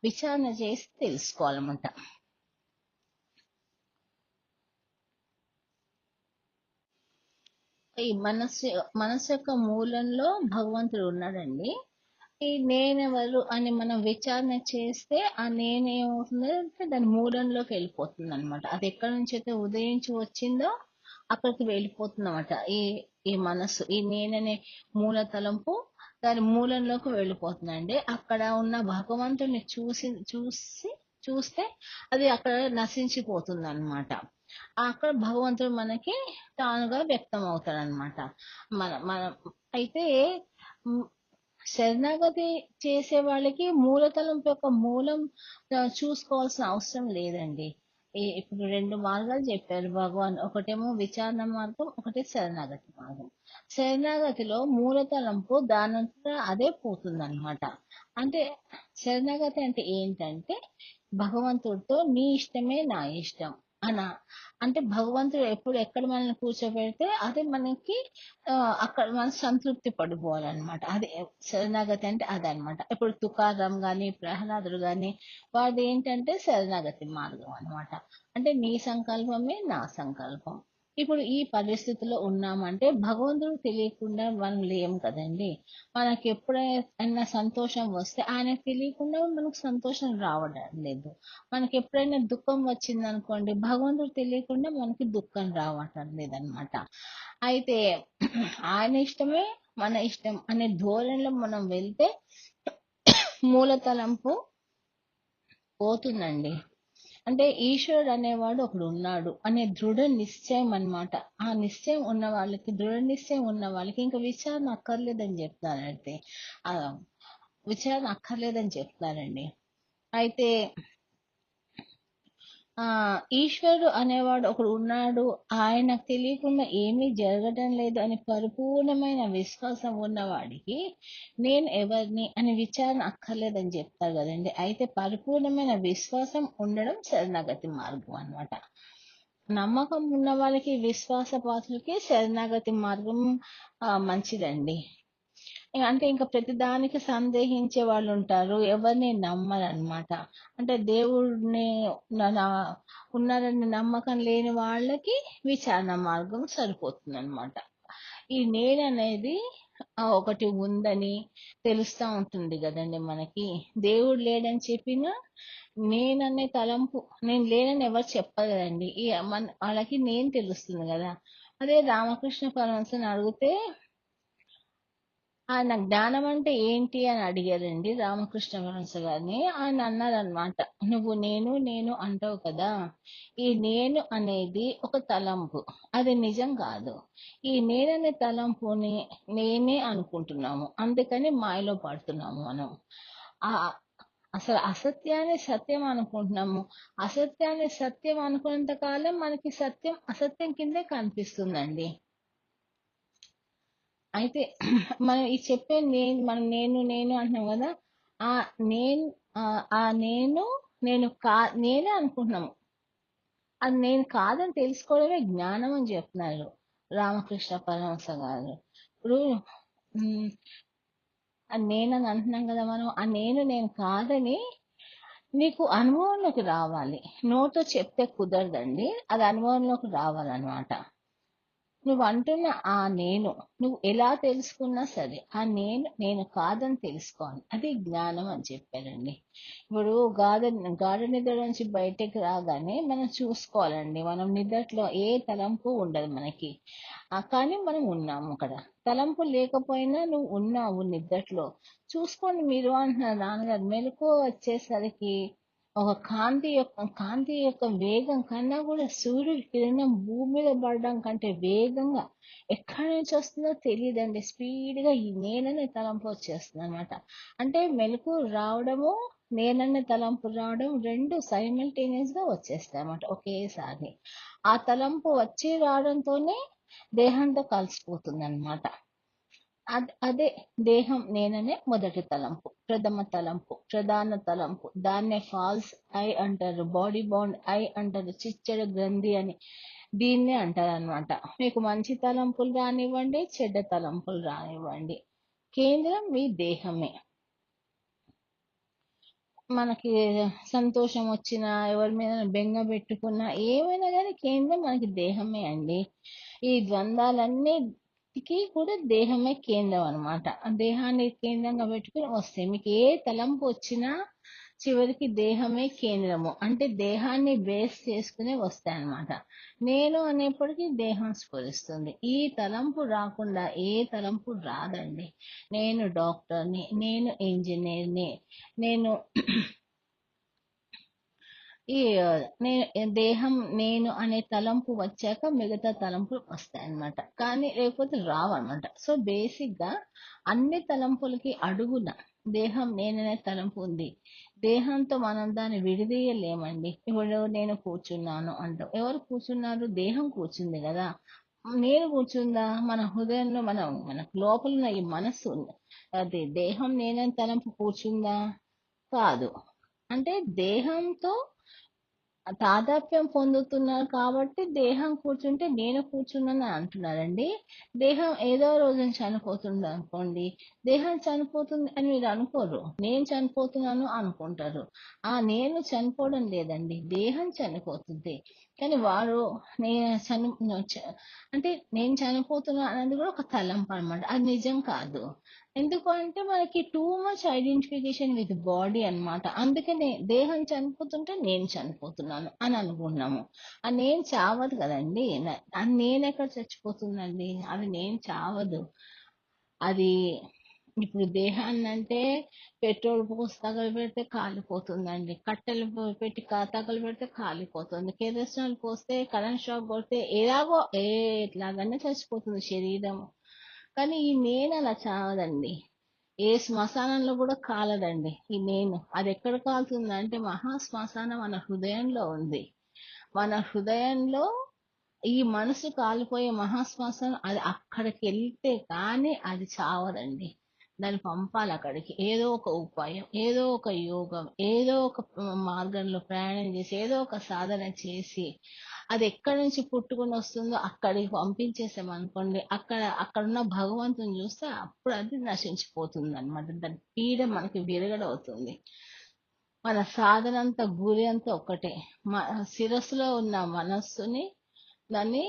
విచారణ చేసి తెలుసుకోవాలన్నమాట. ఈ మనస్సు యొక్క మూలంలో భగవంతుడు ఉన్నాడండి. ఈ నేనెవరు అని మనం విచారణ చేస్తే ఆ నేనేమవుతుందంటే దాని మూలంలోకి వెళ్ళిపోతుంది అనమాట. అది ఎక్కడి నుంచి అయితే ఉదయించి వచ్చిందో అక్కడికి వెళ్ళిపోతుంది అనమాట. ఈ ఈ మనస్సు, ఈ నేననే మూల తలంపు దాని మూలంలోకి వెళ్ళిపోతుందండి. అక్కడ ఉన్న భగవంతుని చూస్తే అది అక్కడ నశించిపోతుంది అనమాట. అక్కడ భగవంతుడు మనకి తానుగా వ్యక్తం అవుతాడు అనమాట. మన అయితే శరణాగతి చేసే వాళ్ళకి మూలతలం యొక్క మూలం చూసుకోవాల్సిన అవసరం లేదండి. ఇప్పుడు రెండు మార్గాలు చెప్పారు భగవాన్. ఒకటేమో విచారణ మార్గం, ఒకటి శరణాగతి మార్గం. శరణాగతిలో మూలతలంపు దానంతా అదే పోతుంది అనమాట. అంటే శరణాగతి అంటే ఏంటంటే భగవంతుడితో నీ ఇష్టమే నా ఇష్టం అన. అంటే భగవంతుడు ఎప్పుడు ఎక్కడ మనల్ని కూర్చోబెడితే అది మనకి అక్కడ మనం సంతృప్తి పడిపోవాలన్నమాట. అది శరణాగతి అంటే అదనమాట. ఇప్పుడు తుకారాం గాని ప్రహ్లాదుడు గాని వాది ఏంటంటే శరణాగతి మార్గం అన్నమాట. అంటే నీ సంకల్పమే నా సంకల్పం. ఇప్పుడు ఈ పరిస్థితిలో ఉన్నామంటే భగవంతుడు తెలియకుండా మనం లేము కదండి. మనకి ఎప్పుడైనా సంతోషం వస్తే ఆయనకు తెలియకుండా మనకు సంతోషం రావడం లేదు. మనకి ఎప్పుడైనా దుఃఖం వచ్చింది అనుకోండి, భగవంతుడు తెలియకుండా మనకి దుఃఖం రావటం లేదనమాట. అయితే ఆయన ఇష్టమే మన ఇష్టం అనే ధోరణిలో మనం వెళ్తే మూలతలంపు పోతుందండి. అంటే ఈశ్వరుడు అనేవాడు ఒకడు ఉన్నాడు అనే దృఢ నిశ్చయం అన్నమాట. ఆ నిశ్చయం ఉన్న వాళ్ళకి, దృఢ నిశ్చయం ఉన్న వాళ్ళకి ఇంకా విచారణ అక్కర్లేదని చెప్తారంటే ఆ విచారణ అక్కర్లేదని చెప్తారండి. అయితే ఈశ్వరుడు అనేవాడు ఒకడు ఉన్నాడు, ఆయనకు తెలియకుండా ఏమీ జరగడం లేదు అని పరిపూర్ణమైన విశ్వాసం ఉన్నవాడికి నేను ఎవరిని అని విచారణ అక్కర్లేదని చెప్తారు కదండి. అయితే పరిపూర్ణమైన విశ్వాసం ఉండడం శరణాగతి మార్గం అన్నమాట. నమ్మకం ఉన్న వాళ్ళకి, విశ్వాసపాతులకి శరణాగతి మార్గం మంచిదండి. అంటే ఇంకా ప్రతిదానికి సందేహించే వాళ్ళు ఉంటారు, ఎవరిని నమ్మరు అనమాట. అంటే దేవుడిని ఉన్నారని నమ్మకం లేని వాళ్ళకి విచారణ మార్గం సరిపోతుంది అనమాట. ఈ నేను అనేది ఒకటి ఉందని తెలుస్తా ఉంటుంది కదండి మనకి. దేవుడు లేడని చెప్పినా నేననే తలంపు, నేను లేనని ఎవరు చెప్పరు కదండి. వాళ్ళకి నేను తెలుస్తుంది కదా. అదే రామకృష్ణ పరమహంసని అడిగితే ఆయన జ్ఞానం అంటే ఏంటి అని అడిగారండి రామకృష్ణ పరమహంస గారిని. ఆయన అన్నారనమాట, నువ్వు నేను నేను అంటావు కదా, ఈ నేను అనేది ఒక తలంపు, అది నిజం కాదు. ఈ నేననే తలంపుని నేనే అనుకుంటున్నాము, అందుకని మాయలో పడుతున్నాము మనం. ఆ అసలు అసత్యాన్ని సత్యం అనుకుంటున్నాము. అసత్యాన్ని సత్యం అనుకున్నంత కాలం మనకి సత్యం అసత్యం కిందే కనిపిస్తుందండి. అయితే మనం ఈ చెప్పే మనం నేను నేను అంటున్నాం కదా, ఆ నేను ఆ నేనే అనుకుంటున్నాము. అది నేను కాదని తెలుసుకోవడమే జ్ఞానం అని చెప్తున్నారు రామకృష్ణ పరమహంస గారు. ఇప్పుడు ఆ నేనని అంటున్నాం కదా మనం. ఆ నేను కాదని నీకు అనుభవంలోకి రావాలి. నోటితో చెప్తే కుదరదండి. అది అనుభవంలోకి రావాలన్నమాట. నువ్వు అంటున్న ఆ నేను నువ్వు ఎలా తెలుసుకున్నా సరే ఆ నేను కాదని తెలుసుకోవాలి. అది జ్ఞానం అని చెప్పారండి. ఇప్పుడు గాఢ నిద్ర నుంచి బయటకు రాగానే మనం చూసుకోవాలండి. మనం నిద్రలో ఏ తలంపు ఉండదు మనకి. కానీ మనం ఉన్నాము అక్కడ. తలంపు లేకపోయినా నువ్వు ఉన్నావు నిద్రలో. చూసుకోండి మీరు అంటున్నారు నాన్నగారు. మెలకువ వచ్చేసరికి ఒక కాంతి యొక్క వేగం కన్నా కూడా సూర్యుడి కిరణం భూమి మీద పడడం కంటే వేగంగా ఎక్కడి నుంచి వస్తుందో తెలియదండి. స్పీడ్ గా ఈ నేననే తలంపు వచ్చేస్తుంది అనమాట. అంటే మెలకు రావడము, నేననే తలంపు రావడం రెండు సైమల్టేనియస్ గా వచ్చేస్తాయి అన్నమాట ఒకేసారి. ఆ తలంపు వచ్చి రావడంతోనే దేహంతో కలిసిపోతుంది అనమాట. అదే దేహం నేననే మొదటి తలంపు, ప్రథమ తలంపు, ప్రధాన తలంపు. దాన్నే ఫాల్స్ ఐ అంటారు, బాడీ బౌండ్ ఐ అంటారు, చిచ్చడ గ్రంథి అని దీన్నే అంటారు అనమాట. మీకు మంచి తలంపులు రానివ్వండి, చెడ్డ తలంపులు రానివ్వండి, కేంద్రం మీ దేహమే. మనకి సంతోషం వచ్చినా, ఎవరి మీద బెంగ పెట్టుకున్నా, ఏమైనా కానీ కేంద్రం మనకి దేహమే అండి. ఈ ద్వంద్వాలన్నిటికీ కూడా దేహమే కేంద్రం అనమాట. ఆ దేహాన్ని కేంద్రంగా పెట్టుకుని వస్తాయి. మీకు ఏ తలంపు వచ్చినా చివరికి దేహమే కేంద్రము. అంటే దేహాన్ని బేస్ చేసుకునే వస్తాయి అన్నమాట. నేను అనేప్పటికీ దేహం స్ఫురిస్తుంది. ఈ తలంపు రాకుండా ఏ తలంపు రాదండి. నేను డాక్టర్ని, నేను ఇంజనీర్ని, నేను ఈ దేహం నేను అనే తలంపు వచ్చాక మిగతా తలంపులు వస్తాయన్నమాట. కానీ లేకపోతే రావన్నమాట. సో బేసిక్ గా అన్ని తలంపులకి అడుగున దేహం నేననే తలంపు ఉంది. దేహంతో మనం దాన్ని విడదీయలేమండి. ఇప్పుడు నేను కూర్చున్నాను అంటాం. ఎవరు కూర్చున్నారు? దేహం కూర్చుంది కదా. నేను కూర్చుందా? మన హృదయంలో మనకు లోపల ఉన్న ఈ మనస్సు ఉంది. అది దేహం నేనని తలంపు కూర్చుందా? కాదు. అంటే దేహంతో తాదాత్మ్యం పొందుతున్నారు కాబట్టి దేహం కూర్చుంటే నేను కూర్చున్నాను అంటున్నారండి. దేహం ఏదో రోజున చనిపోతుంది అనుకోండి. దేహం చనిపోతుంది అని మీరు అనుకోరు. నేను చనిపోతున్నాను అనుకుంటారు. ఆ నేను చనిపోవడం లేదండి. దేహం చనిపోతుంది. కానీ వారు నేను అంటే నేను చనిపోతున్నా అనేది కూడా ఒక తలంపు అనమాట. అది నిజం కాదు. ఎందుకు అంటే మనకి too much identification with body అన్నమాట. అందుకనే దేహం చనిపోతుంటే నేను చనిపోతున్నాను అని అనుకున్నాము. ఆ నేను చావదు కదండి. ఆ నేను ఎక్కడ చచ్చిపోతుందండి? అది నేను చావదు. అది ఇప్పుడు దేహాన్ని అంటే పెట్రోల్ పోసి తగలబెడితే కాలిపోతుందండి. కట్టెలు పెట్టి తగలబెడితే కాలిపోతుంది. కిరసనాయిల్ పోస్తే కరెంట్ షాక్ కొడితే ఎట్లాగనే చచ్చిపోతుంది శరీరం. కానీ ఈ నేను అలా చావదండి. ఏ శ్మశానంలో కూడా కాలదండి ఈ నేను. అది ఎక్కడ కాలుతుంది అంటే మహా శ్మశానం మన హృదయంలో ఉంది. మన హృదయంలో ఈ మనసు కాలిపోయే మహాశ్మశానం అది అక్కడికి వెళ్తే కానీ అది చావదండి. దాన్ని పంపాలి అక్కడికి. ఏదో ఒక ఉపాయం, ఏదో ఒక యోగం, ఏదో ఒక మార్గంలో ప్రయాణం చేసి, ఏదో ఒక సాధన చేసి అది ఎక్కడి నుంచి పుట్టుకొని వస్తుందో అక్కడికి పంపించేసామనుకోండి. అక్కడున్న భగవంతుని చూస్తే అప్పుడు అది నశించిపోతుంది అనమాట. దాని పీడ మనకి విరగడవుతుంది. మన సాధన అంతా గురి అంతా ఒక్కటే. శిరస్సులో ఉన్న మనస్సుని దాన్ని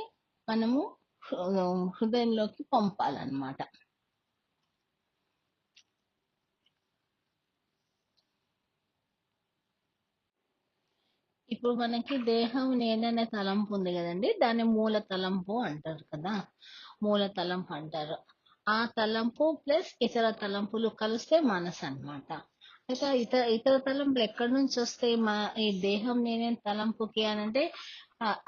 మనము హృదయంలోకి పంపాలన్నమాట. ఇప్పుడు మనకి దేహం నేననే తలంపు ఉంది కదండి. దాన్ని మూల తలంపు అంటారు కదా. మూల తలంపు అంటారు. ఆ తలంపు ప్లస్ ఇతర తలంపులు కలిస్తే మనసు అన్నమాట. అయితే ఇతర తలంపులు ఎక్కడి నుంచి వస్తాయి? ఈ దేహం నేనే తలంపుకి అని అంటే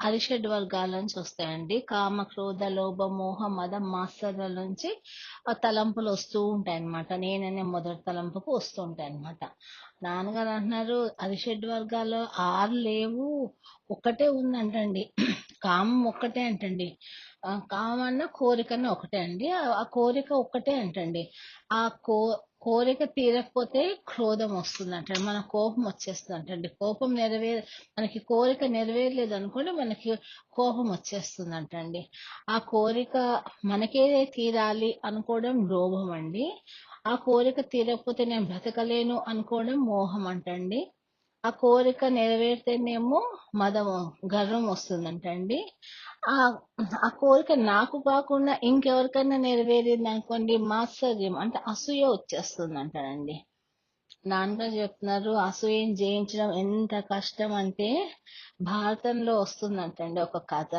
అరిషడ్ వర్గాల నుంచి వస్తాయండి. కామ, క్రోధ, లోభ, మోహ, మదం, మాత్సర్యాల నుంచి ఆ తలంపులు వస్తూ ఉంటాయి అన్నమాట. నేననే మొదటి తలంపుకు వస్తూ ఉంటాయి అన్నమాట. నాన్నగారు అంటున్నారు అరిషడ్ వర్గాలు 6 లేవు, ఒక్కటే ఉందంటండి. కామం ఒక్కటే అంటండి. కామం అన్న కోరికన్న ఒకటే అండి. ఆ కోరిక ఒక్కటే అంటండి. ఆ కోరిక తీరకపోతే క్రోధం వస్తుందంటండి. మన కోపం వచ్చేస్తుందంటండి. మనకి కోరిక నెరవేరలేదు అనుకోండి, మనకి కోపం వచ్చేస్తుందంటండి. ఆ కోరిక మనకే తీరాలి అనుకోవడం లోభం అండి. ఆ కోరిక తీరకపోతే నేను బ్రతకలేను అనుకోవడం మోహం అంటండి. ఆ కోరిక నెరవేరితేనేమో మదము, గర్వం వస్తుందంటండి. ఆ ఆ కోరిక నాకు కాకుండా ఇంకెవరికైనా నెరవేరిందనుకోండి మాత్సర్యం అంటే అసూయ వచ్చేస్తుందంటండి. నాన్నగారు చెప్తున్నారు అసూయని జయించడం ఎంత కష్టం అంటే భారతంలో వస్తుందంటండి ఒక కథ.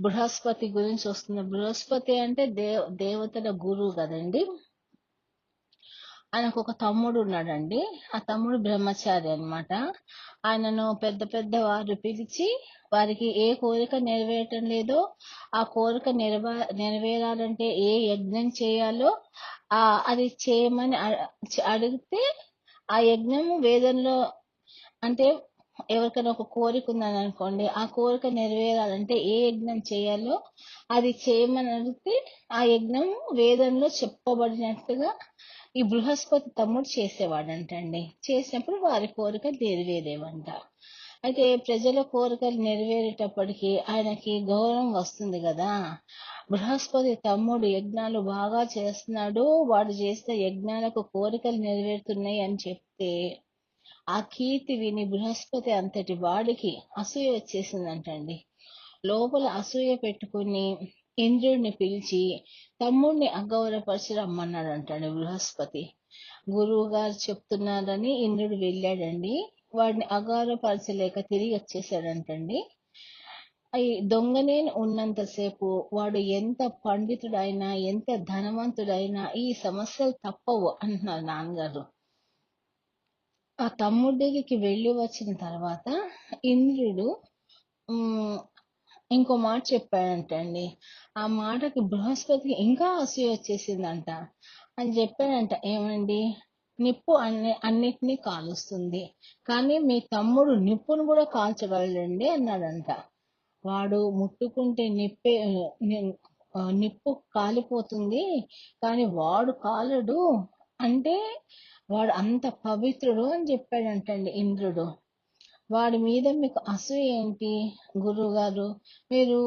బృహస్పతి గురించి వస్తుంది. బృహస్పతి అంటే దేవతల గురువు కదండి. ఆయనకు ఒక తమ్ముడు ఉన్నాడండి. ఆ తమ్ముడు బ్రహ్మచారి అన్నమాట. ఆయనను పెద్ద పెద్ద వారు పిలిచి వారికి ఏ కోరిక నెరవేరటం లేదో ఆ కోరిక నెరవేరాలంటే ఏ యజ్ఞం చేయాలో అది చేయమని అడిగితే ఆ యజ్ఞము వేదంలో అంటే ఎవరికైనా ఒక కోరిక ఉందని అనుకోండి, ఆ కోరిక నెరవేరాలంటే ఏ యజ్ఞం చేయాలో అది చేయమని అడిగితే ఆ యజ్ఞం వేదంలో చెప్పబడినట్టుగా ఈ బృహస్పతి తమ్ముడు చేసేవాడంటండి. చేసినప్పుడు వారి కోరిక నెరవేరేవంట. అయితే ప్రజల కోరికలు నెరవేరేటప్పటికి ఆయనకి గౌరవం వస్తుంది కదా. బృహస్పతి తమ్ముడు యజ్ఞాలు బాగా చేస్తున్నాడు, వాడు చేసిన యజ్ఞాలకు కోరికలు నెరవేరుతున్నాయి అని చెప్తే ఆ కీర్తి విని బృహస్పతి అంతటి వాడికి అసూయ వచ్చేసిందంటండి. లోపల అసూయ పెట్టుకుని ఇంద్రుడిని పిలిచి తమ్ముడిని అగౌరవపరిచి రమ్మన్నాడంటండి బృహస్పతి. గురువు గారు చెప్తున్నారని ఇంద్రుడు వెళ్ళాడండి. వాడిని అగౌరవపరచలేక తిరిగి వచ్చేసాడంటండి. ఈ దొంగనేను ఉన్నంతసేపు వాడు ఎంత పండితుడైనా ఎంత ధనవంతుడైనా ఈ సమస్యలు తప్పవు అంటున్నారు నాన్నగారు. ఆ తమ్ముడి దగ్గరికి వెళ్ళి వచ్చిన తర్వాత ఇంద్రుడు ఇంకో మాట చెప్పాడంటండి. ఆ మాటకి బృహస్పతికి ఇంకా అసూయ వచ్చేసిందంట. అని చెప్పాడంట, ఏమండి నిప్పు అన్నిటినీ కాలుస్తుంది, కానీ మీ తమ్ముడు నిప్పును కూడా కాల్చగలడండి అన్నాడంట. వాడు ముట్టుకుంటే నిప్పు కాలిపోతుంది, కానీ వాడు కాలడు అంటే వాడు అంత పవిత్రుడు అని చెప్పాడంటండి ఇంద్రుడు. వాడి మీద మీకు అసూయ ఏంటి గురువుగారు? మీరు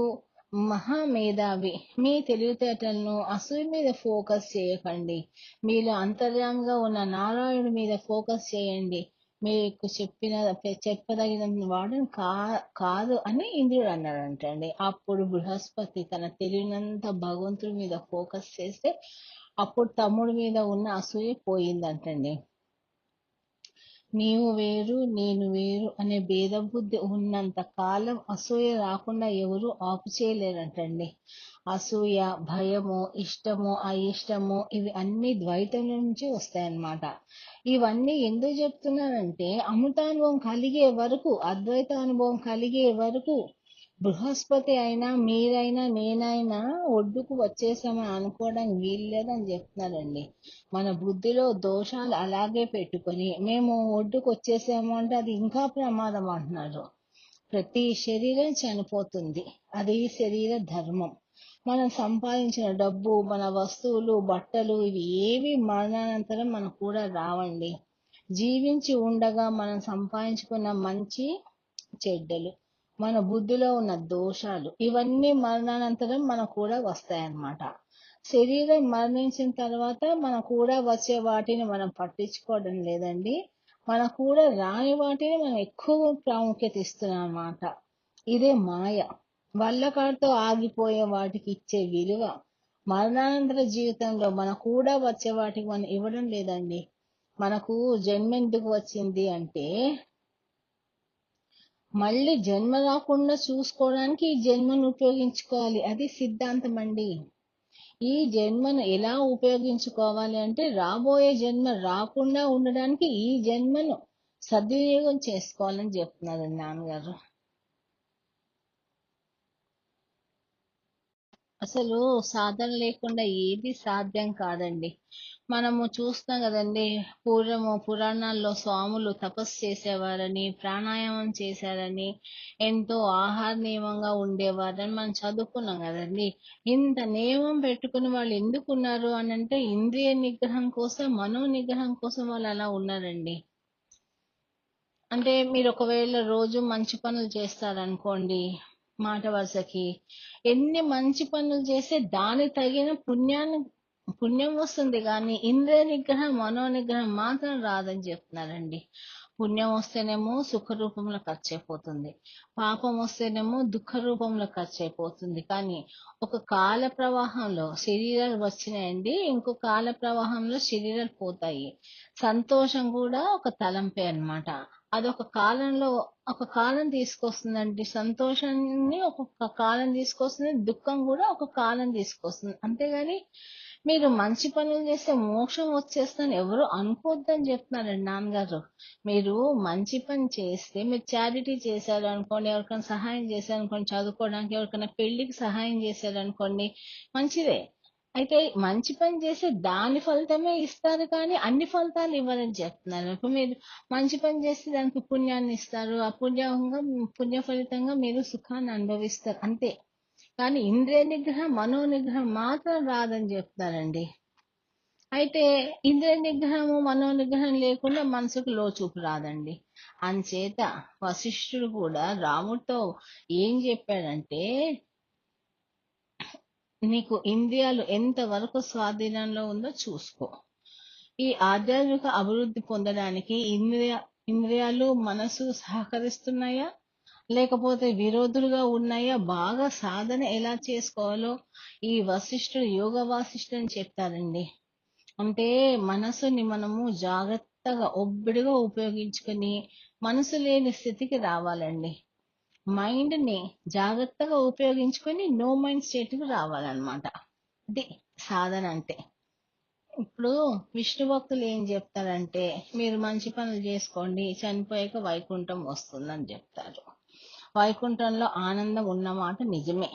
మహామేధావి, మీ తెలివితేటలను అసూయ మీద ఫోకస్ చేయకండి. మీలో అంతర్యామిగా ఉన్న నారాయణుడి మీద ఫోకస్ చేయండి. మీకు చెప్పదగిన వాడు కాదు అని ఇంద్రుడు అన్నాడంటండి. అప్పుడు బృహస్పతి తన తెలివినంత భగవంతుడి మీద ఫోకస్ చేస్తే అప్పుడు తమ్ముడి మీద ఉన్న అసూయ పోయిందంటండి. నీవు వేరు నేను వేరు అనే భేద బుద్ధి ఉన్నంత కాలం అసూయ రాకుండా ఎవరు ఆపు చేయలేరంటండి. అసూయ, భయము, ఇష్టము, అయిష్టము ఇవి అన్ని ద్వైతం నుంచి వస్తాయన్నమాట. ఇవన్నీ ఎందుకు చెప్తున్నానంటే అమృతానుభవం కలిగే వరకు, అద్వైత అనుభవం కలిగే వరకు బృహస్పతి అయినా మీరైనా నేనైనా ఒడ్డుకు వచ్చేసామని అనుకోవడానికి వీల్లేదని చెప్తున్నారండి. మన బుద్ధిలో దోషాలు అలాగే పెట్టుకొని మేము ఒడ్డుకు వచ్చేసాము అంటే అది ఇంకా ప్రమాదం అంటున్నారు. ప్రతి శరీరం చనిపోతుంది, అది శరీర ధర్మం. మనం సంపాదించిన డబ్బు, మన వస్తువులు, బట్టలు ఇవి ఏవి మరణానంతరం మనకు కూడా రావండి. జీవించి ఉండగా మనం సంపాదించుకున్న మంచి చెడ్డలు, మన బుద్ధిలో ఉన్న దోషాలు ఇవన్నీ మరణానంతరం మనకు కూడా వస్తాయన్నమాట. శరీరం మరణించిన తర్వాత మన కూడా వచ్చే వాటిని మనం పట్టించుకోవడం లేదండి. మన కూడా రాని వాటిని మనం ఎక్కువ ప్రాముఖ్యత ఇస్తున్నాం అన్నమాట. ఇదే మాయ. వల్లకాడితో ఆగిపోయే వాటికి ఇచ్చే విలువ మరణానంతర జీవితంలో మన కూడా వచ్చే వాటికి మనం ఇవ్వడం లేదండి. మనకు జన్మ ఎందుకు వచ్చింది అంటే మళ్ళీ జన్మ రాకుండా చూసుకోవడానికి ఈ జన్మను ఉపయోగించుకోవాలి. అది సిద్ధాంతం అండి. ఈ జన్మను ఎలా ఉపయోగించుకోవాలి అంటే రాబోయే జన్మ రాకుండా ఉండడానికి ఈ జన్మను సద్వినియోగం చేసుకోవాలని చెప్తున్నారు నాన్నగారు. అసలు సాధన లేకుండా ఏది సాధ్యం కాదండి. మనము చూస్తాం కదండి, పురాణాల్లో స్వాములు తపస్సు చేసేవారని, ప్రాణాయామం చేశారని, ఎంతో ఆహార నియమంగా ఉండేవారని మనం చదువుకున్నాం కదండి. ఇంత నియమం పెట్టుకుని వాళ్ళు ఎందుకు ఉన్నారు అని అంటే ఇంద్రియ నిగ్రహం కోసం, మనో నిగ్రహం కోసం వాళ్ళు అలా ఉన్నారండి. అంటే మీరు ఒకవేళ రోజు మంచి పనులు చేస్తారనుకోండి, మాట వరుసకి ఎన్ని మంచి పనులు చేస్తే దాని తగిన పుణ్యాన్ని పుణ్యం వస్తుంది కానీ ఇంద్రియ నిగ్రహం మనో నిగ్రహం మాత్రం రాదని చెప్తున్నారండి. పుణ్యం వస్తేనేమో సుఖ రూపంలో ఖర్చు అయిపోతుంది, పాపం వస్తేనేమో దుఃఖ రూపంలో ఖర్చు అయిపోతుంది. కానీ ఒక కాల ప్రవాహంలో శరీరాలు వచ్చినాయండి, ఇంకో కాల ప్రవాహంలో శరీరాలు పోతాయి. సంతోషం కూడా ఒక తలంపే అన్నమాట. అదొక కాలంలో ఒక కాలం తీసుకొస్తుందండి. సంతోషాన్ని ఒక్కొక్క కాలం తీసుకొస్తుంది, దుఃఖం కూడా ఒక కాలం తీసుకొస్తుంది. అంతేగాని మీరు మంచి పనులు చేస్తే మోక్షం వచ్చేస్తుందని ఎవరు అనుకోవద్దని చెప్తున్నారండి నాన్నగారు. మీరు మంచి పని చేస్తే, మీరు చారిటీ చేశారు అనుకోండి, ఎవరికైనా సహాయం చేశారు అనుకోండి, చదువుకోవడానికి ఎవరికైనా పెళ్లికి సహాయం చేశారు అనుకోండి, మంచిదే. అయితే మంచి పని చేస్తే దాని ఫలితమే ఇస్తారు కానీ అన్ని ఫలితాలు ఇవ్వరని చెప్తున్నారు. ఇప్పుడు మీరు మంచి పని చేస్తే దానికి పుణ్యాన్ని ఇస్తారు, ఆ పుణ్య ఫలితంగా మీరు సుఖాన్ని అనుభవిస్తారు అంతే. కానీ ఇంద్రియ నిగ్రహం మనో నిగ్రహం మాత్రం రాదని చెప్తారండి. అయితే ఇంద్రియ నిగ్రహము మనో నిగ్రహం లేకుండా మనసుకు లోచూపు రాదండి. అంచేత వశిష్ఠుడు కూడా రాముడితో ఏం చెప్పాడంటే, నీకు ఇంద్రియాలు ఎంతవరకు స్వాధీనంలో ఉందో చూసుకో. ఈ ఆధ్యాత్మిక అభివృద్ధి పొందడానికి ఇంద్రియాలు మనసు సహకరిస్తున్నాయా లేకపోతే విరోధులుగా ఉన్నాయా, బాగా సాధన ఎలా చేసుకోవాలో ఈ వశిష్ఠుడు యోగ వాసిష్ఠుడు అని చెప్తారండి. అంటే మనసుని మనము జాగ్రత్తగా ఒబ్బిడిగా ఉపయోగించుకొని మనసు లేని స్థితికి రావాలండి. మైండ్ ని జాగ్రత్తగా ఉపయోగించుకొని నో మైండ్ స్టేట్ కి రావాలన్నమాట. ఇది సాధన అంటే. ఇప్పుడు విష్ణు భక్తులు ఏం చెప్తారంటే, మీరు మంచి పనులు చేసుకోండి, చనిపోయాక వైకుంఠం వస్తుందని చెప్తారు. వైకుంఠంలో ఆనందం ఉన్నమాట నిజమే.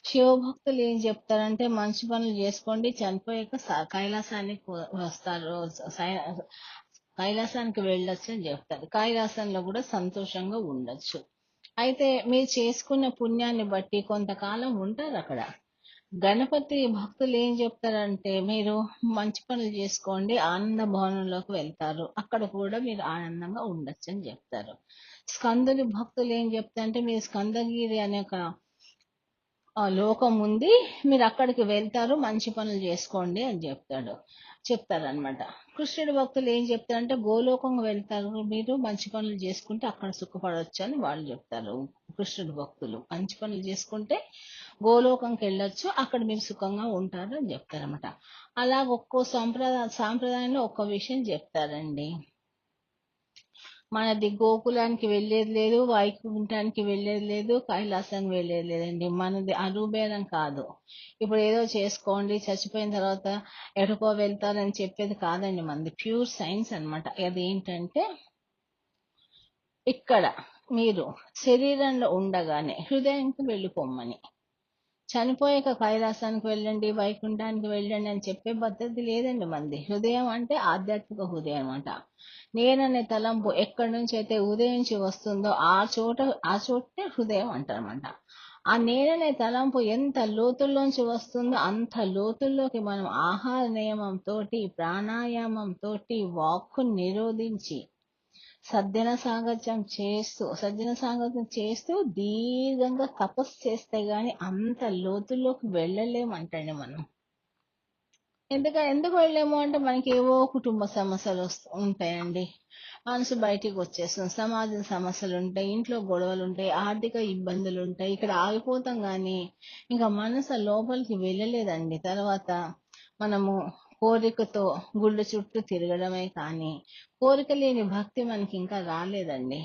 శివభక్తులు ఏం చెప్తారంటే, మంచి పనులు చేసుకోండి, చనిపోయాక కైలాసానికి వస్తారు, కైలాసానికి వెళ్ళొచ్చు అని చెప్తారు. కైలాసంలో కూడా సంతోషంగా ఉండొచ్చు. అయితే మీరు చేసుకున్న పుణ్యాన్ని బట్టి కొంతకాలం ఉంటారు అక్కడ. గణపతి భక్తులు ఏం చెప్తారంటే, మీరు మంచి పనులు చేసుకోండి, ఆనంద భవనంలోకి వెళ్తారు, అక్కడ కూడా మీరు ఆనందంగా ఉండొచ్చు అని చెప్తారు. స్కందుని భక్తులు ఏం చెప్తారంటే, మీరు స్కందగిరి అనే ఒక లోకం ఉంది, మీరు అక్కడికి వెళ్తారు, మంచి పనులు చేసుకోండి అని చెప్తారనమాట. కృష్ణుడి భక్తులు ఏం చెప్తారంటే, గోలోకం వెళ్తారు, మీరు మంచి పనులు చేసుకుంటే అక్కడ సుఖపడవచ్చు అని వాళ్ళు చెప్తారు. కృష్ణుడి భక్తులు మంచి పనులు చేసుకుంటే గోలోకంకి వెళ్ళొచ్చు, అక్కడ మీరు సుఖంగా ఉంటారు అని చెప్తారనమాట. అలా ఒక్కో సాంప్రదాయంలో ఒక్కో విషయం చెప్తారండి. మనది గోకులానికి వెళ్ళేది లేదు, వైకుంఠానికి వెళ్ళేది లేదు, కైలాసానికి వెళ్ళేది లేదండి. మనది అరుబేరం కాదు. ఇప్పుడు ఏదో చేసుకోండి, చచ్చిపోయిన తర్వాత ఎటుకో వెళ్తారని చెప్పేది కాదండి. మనది ప్యూర్ సైన్స్ అన్నమాట. అది ఏంటంటే, ఇక్కడ మీరు శరీరంలో ఉండగానే హృదయానికి వెళ్ళిపోమ్మని, చనిపోయాక కైలాసానికి వెళ్ళండి, వైకుంఠానికి వెళ్ళండి అని చెప్పే పద్ధతి లేదండి మనది. హృదయం అంటే ఆధ్యాత్మిక హృదయం అంట. నేననే తలంపు ఎక్కడి నుంచి అయితే ఉదయించి వస్తుందో ఆ చోటే హృదయం అంటారన్నమాట. ఆ నేననే తలంపు ఎంత లోతుల్లోంచి వస్తుందో అంత లోతుల్లోకి మనం ఆహార నియమంతో, ప్రాణాయామంతో వాక్కు నిరోధించి సజ్జన సాంగత్యం చేస్తూ దీర్ఘంగా తపస్సు చేస్తే గాని అంత లోతుల్లోకి వెళ్ళలేమంటండి మనం. ఎందుకు వెళ్ళలేము అంటే, మనకి ఏవో కుటుంబ సమస్యలు ఉంటాయండి, మనసు బయటికి వచ్చేస్తుంది, సమాజం సమస్యలు ఉంటాయి, ఇంట్లో గొడవలు ఉంటాయి, ఆర్థిక ఇబ్బందులు ఉంటాయి. ఇక్కడ ఆగిపోతాం కానీ ఇంకా మనసు లోపలికి వెళ్ళలేదండి. తర్వాత మనము కోరికతో గుళ్ళు చుట్టూ తిరగడమే కానీ కోరిక లేని భక్తి మనకి ఇంకా రాలేదండి.